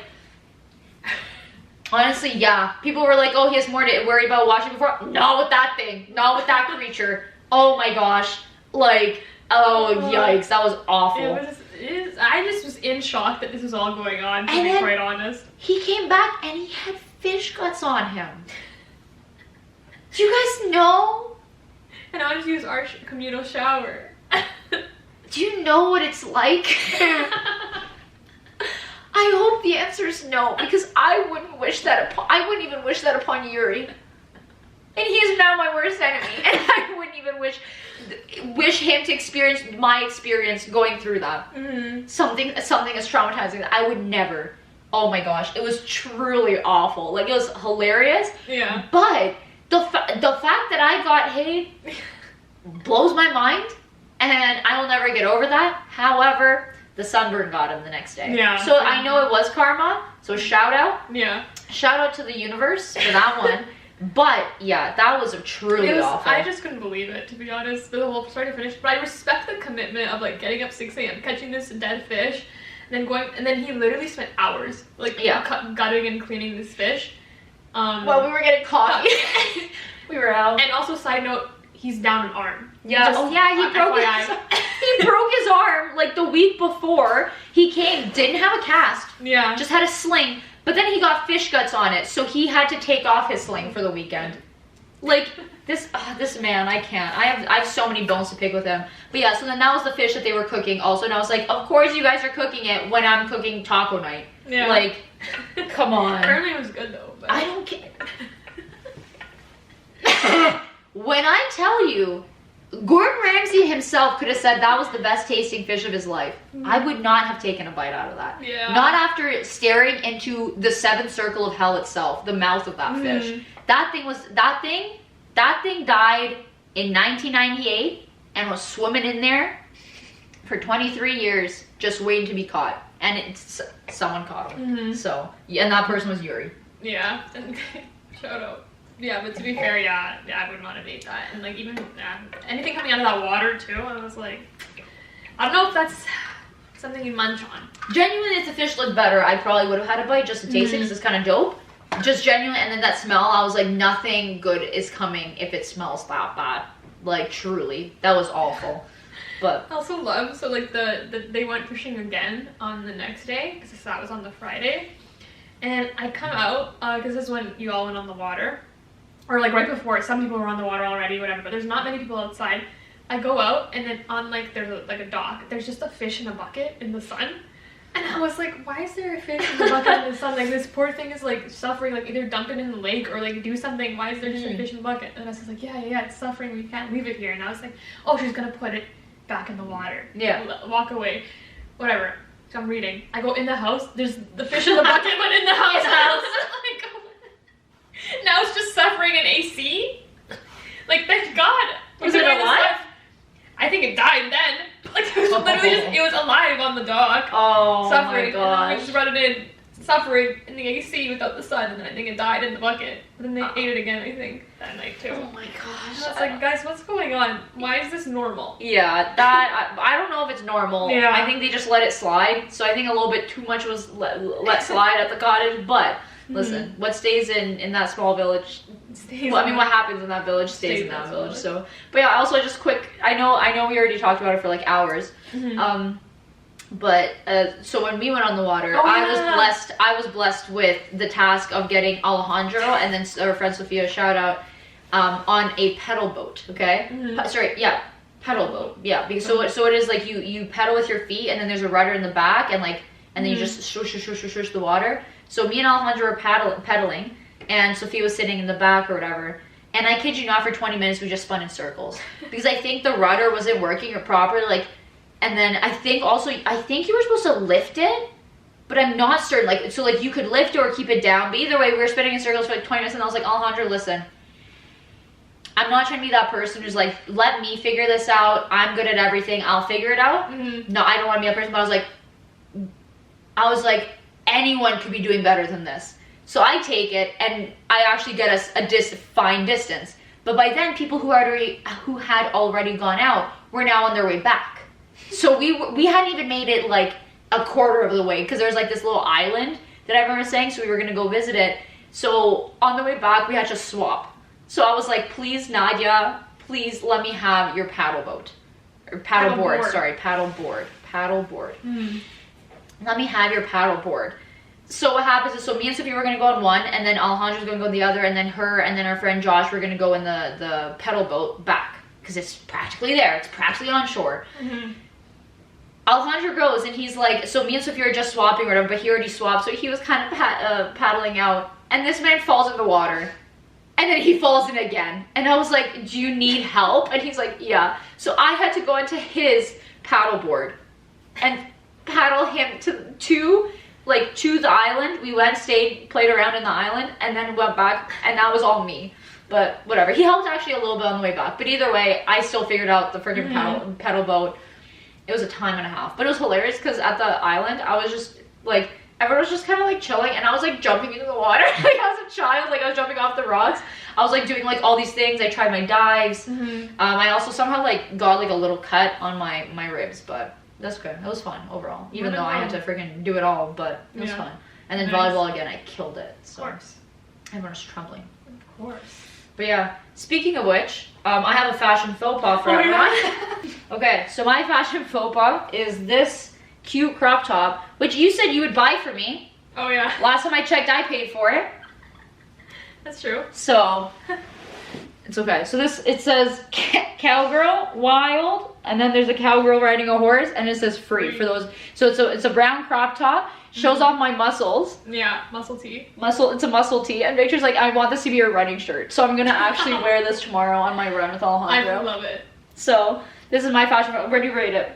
honestly, yeah. People were like, oh, he has more to worry about washing before. Not with that thing. Not with that creature. Oh my gosh. Like. Oh, yikes, that was awful. I just was in shock that this was all going on, to be quite honest. He came back and he had fish guts on him. Do you guys know? And I wanted to use our communal shower. Do you know what it's like? I hope the answer is no, because I wouldn't even wish that upon Yuri. And he is now my worst enemy, and I wouldn't even wish him to experience my experience going through that. Something as traumatizing that I would never. Oh my gosh, it was truly awful. Like, it was hilarious. Yeah. But the fact that I got hate blows my mind, and I will never get over that. However, the sunburn got him the next day. Yeah. So I know it was karma. So shout out. Yeah. Shout out to the universe for that one. But yeah, that was truly awful. I just couldn't believe it, to be honest, the whole start to finish. But I respect the commitment of like getting up 6 a.m., catching this dead fish, and then he literally spent hours like gutting and cleaning this fish. While we were getting coffee, we were out. And also, side note, he's down an arm. Yeah. Oh yeah, he broke his arm like the week before he came. Didn't have a cast. Yeah. Just had a sling. But then he got fish guts on it, so he had to take off his sling for the weekend. Like, this man, I can't. I have so many bones to pick with him. But yeah, so then that was the fish that they were cooking also. And I was like, of course you guys are cooking it when I'm cooking taco night. Yeah. Like, come on. Apparently it was good though. But... I don't care. When I tell you, Gordon Ramsay himself could have said that was the best tasting fish of his life. I would not have taken a bite out of that. Yeah. Not after staring into the seventh circle of hell itself, the mouth of that fish. That thing died in 1998 and was swimming in there for 23 years just waiting to be caught. And someone caught him. So, yeah, and that person was Yuri. Yeah. Shout out. Yeah, but to be fair, yeah, I would not have ate that. And like even anything coming out of that water too, I was like, I don't know if that's something you munch on. Genuinely, if the fish looked better, I probably would have had a bite just to taste it because it's kind of dope. Just genuinely, and then that smell, I was like, nothing good is coming if it smells that bad. Like, truly, that was awful. But I also love, so like they went fishing again on the next day because that was on the Friday. And I come out, because this is when you all went on the water. Or like right before, some people were on the water already, whatever, but there's not many people outside. I go out and then on like, there's a dock, there's just a fish in a bucket in the sun. And I was like, why is there a fish in the bucket in the sun? Like this poor thing is like suffering, like either dump it in the lake or like do something. Why is there just a fish in the bucket? And I was like, yeah, it's suffering, we can't leave it here. And I was like, oh, she's gonna put it back in the water. Yeah. Walk away, whatever. So I'm reading. I go in the house, there's the fish in the bucket, but in the house. Like, now it's just suffering in AC. Like, thank God. Was it alive? I think it died then. Like, it was literally just, it was alive on the dock. Oh, suffering. my gosh. And then we just brought it in, suffering in the AC without the sun, and then I think it died in the bucket. But then they ate it again, I think, that night too. Oh my gosh. And I was like, guys, what's going on? Why is this normal? Yeah, that, I don't know if it's normal. Yeah. I think they just let it slide. So I think a little bit too much was let slide at the cottage, but... Listen, what stays in that small village stays. Well, I mean, what happens in that village stays in that village. So, but yeah, also just quick. I know we already talked about it for like hours. But so when we went on the water, I was blessed with the task of getting Alejandro and then our friend Sophia, shout out, on a pedal boat. Okay, pedal boat. Yeah, because so it is like you pedal with your feet and then there's a rudder in the back and then you just swoosh the water. So me and Alejandro were pedaling, and Sophia was sitting in the back or whatever. And I kid you not, for 20 minutes we just spun in circles because I think the rudder wasn't working or properly. Like, and then I think you were supposed to lift it, but I'm not certain. Like, so like you could lift it or keep it down. But either way, we were spinning in circles for like 20 minutes, and I was like, Alejandro, listen. I'm not trying to be that person who's like, let me figure this out. I'm good at everything. I'll figure it out. No, I don't want to be that person. But I was like. Anyone could be doing better than this. So I take it and I actually get us a fine distance. But by then, people who had already gone out were now on their way back. So we hadn't even made it like a quarter of the way because there's like this little island that everyone was saying. So we were going to go visit it. So on the way back, we had to swap. So I was like, please, Nadia, please let me have your paddle boat. Or paddle board. Sorry, paddle board. Let me have your paddle board. So what happens is, so me and Sophia were going to go on one, and then Alejandro's going to go on the other, and then her and then our friend Josh were going to go in the pedal boat back. Because it's practically there. It's practically on shore. Alejandro goes, and he's like, so me and Sophia are just swapping or whatever, but he already swapped, so he was kind of paddling out. And this man falls in the water. And then he falls in again. And I was like, do you need help? And he's like, yeah. So I had to go into his paddle board and paddle him to the island. We went, stayed, played around in the island, and then went back, and that was all me. But whatever. He helped actually a little bit on the way back. But either way, I still figured out the freaking pedal boat. It was a time and a half. But it was hilarious because at the island, I was just like, everyone was just kind of like chilling, and I was like jumping into the water. Like I was a child, like I was jumping off the rocks. I was like doing like all these things. I tried my dives. I also somehow like got like a little cut on my ribs, but that's good. It was fun overall, even though I had to freaking do it all, but it was fun. And then volleyball again, I killed it. So. Of course. Everyone was trembling. Of course. But yeah, speaking of which, I have a fashion faux pas for everyone. Okay, so my fashion faux pas is this cute crop top, which you said you would buy for me. Oh yeah. Last time I checked, I paid for it. That's true. So, It's okay. So it says cowgirl, wild, and then there's a cowgirl riding a horse, and it says free for those. So it's a brown crop top, shows off my muscles. Yeah, muscle tee. It's a muscle tee, and Victor's like, I want this to be a running shirt. So I'm gonna actually wear this tomorrow on my run with Alejandro. I love it. So this is my fashion. Where do you rate it?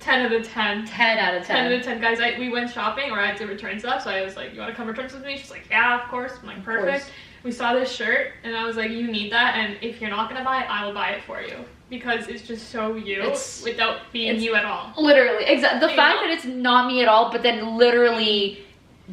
10 out of 10. 10 out of 10. 10 out of 10, guys. We went shopping, or I had to return stuff, so I was like, you want to come return something with me? She's like, yeah, of course. I'm like, perfect. We saw this shirt, and I was like, you need that, and if you're not going to buy it, I will buy it for you. Because it's just so you, without being you at all. Literally, exactly. The fact that it's not me at all, but then literally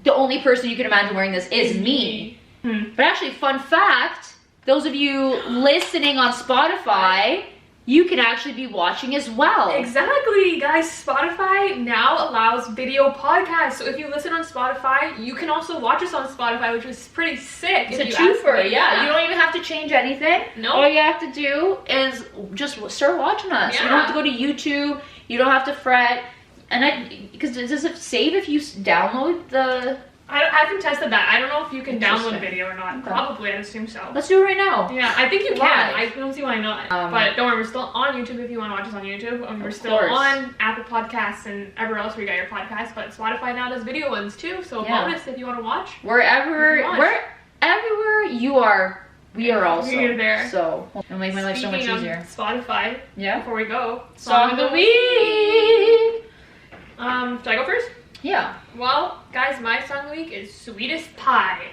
the only person you can imagine wearing this is me. But actually, fun fact, those of you listening on Spotify, you can actually be watching as well. Exactly, guys. Spotify now allows video podcasts. So if you listen on Spotify, you can also watch us on Spotify, which is pretty sick. It's a twofer, yeah. You don't even have to change anything. No. All you have to do is just start watching us. Yeah. You don't have to go to YouTube. You don't have to fret. And because does it save if you download the... I haven't tested that. I don't know if you can download video or not. Okay. Probably, I'd assume so. Let's do it right now. Yeah, I think you can. I don't see why not. But don't worry, we're still on YouTube if you want to watch us on YouTube. And we're still on Apple Podcasts and everywhere else where you got your podcasts. But Spotify now does video ones too. So bonus if you want to watch. Wherever you are, we are also. We're there. So it'll make my life so much easier. Spotify. Yeah. Before we go. Song of the week. Should I go first? Yeah. Well, guys, my song of the week is Sweetest Pie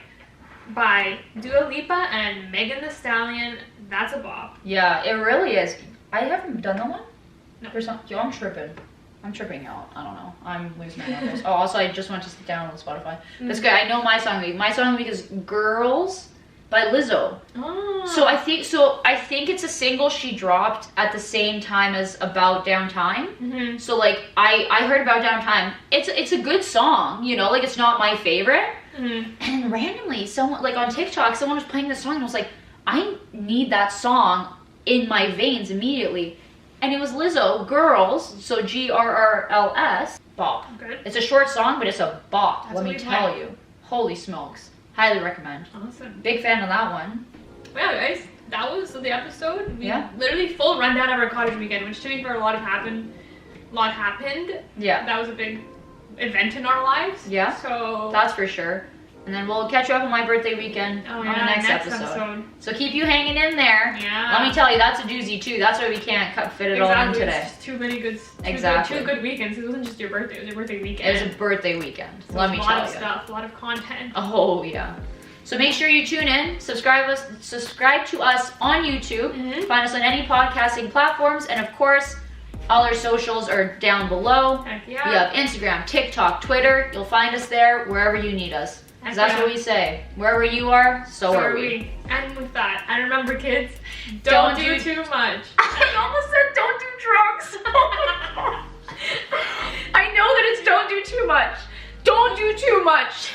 by Dua Lipa and Megan Thee Stallion. That's a bop. Yeah, it really is. I haven't done that one? No. Yo, I'm tripping out. I don't know. I'm losing my marbles. Oh, also, I just went to download Spotify. That's good. I know my song of the week. My song of the week is Girls by Lizzo. Oh. So I think it's a single she dropped at the same time as About Down Time. So like I heard About Down Time. It's a good song, you know, like it's not my favorite. And randomly someone like on TikTok someone was playing this song and I was like, I need that song in my veins immediately. And it was Lizzo, Girls, so GRRLS, bop. Good. It's a short song, but it's a bop, That's let me tell you. Holy smokes. Highly recommend. Awesome. Big fan of that one. Well, guys, that was the episode. Yeah. Literally full rundown of our cottage weekend, which to be fair, a lot happened. Yeah. That was a big event in our lives. Yeah. So that's for sure. And then we'll catch you up on my birthday weekend on the next episode. So keep you hanging in there. Yeah. Let me tell you, that's a doozy too. That's why we can't fit it all in today. It's just too many good. Exactly. Two good weekends. It wasn't just your birthday. It was your birthday weekend. It was a birthday weekend. So let me tell you. A lot of stuff. A lot of content. Oh yeah. So make sure you tune in, subscribe to us on YouTube, find us on any podcasting platforms, and of course, all our socials are down below. Heck yeah. We have Instagram, TikTok, Twitter. You'll find us there wherever you need us. Because that's what we say. Wherever you are, so are we. And with that, and remember kids, don't do too much. I almost said don't do drugs. I know that it's don't do too much. Don't do too much.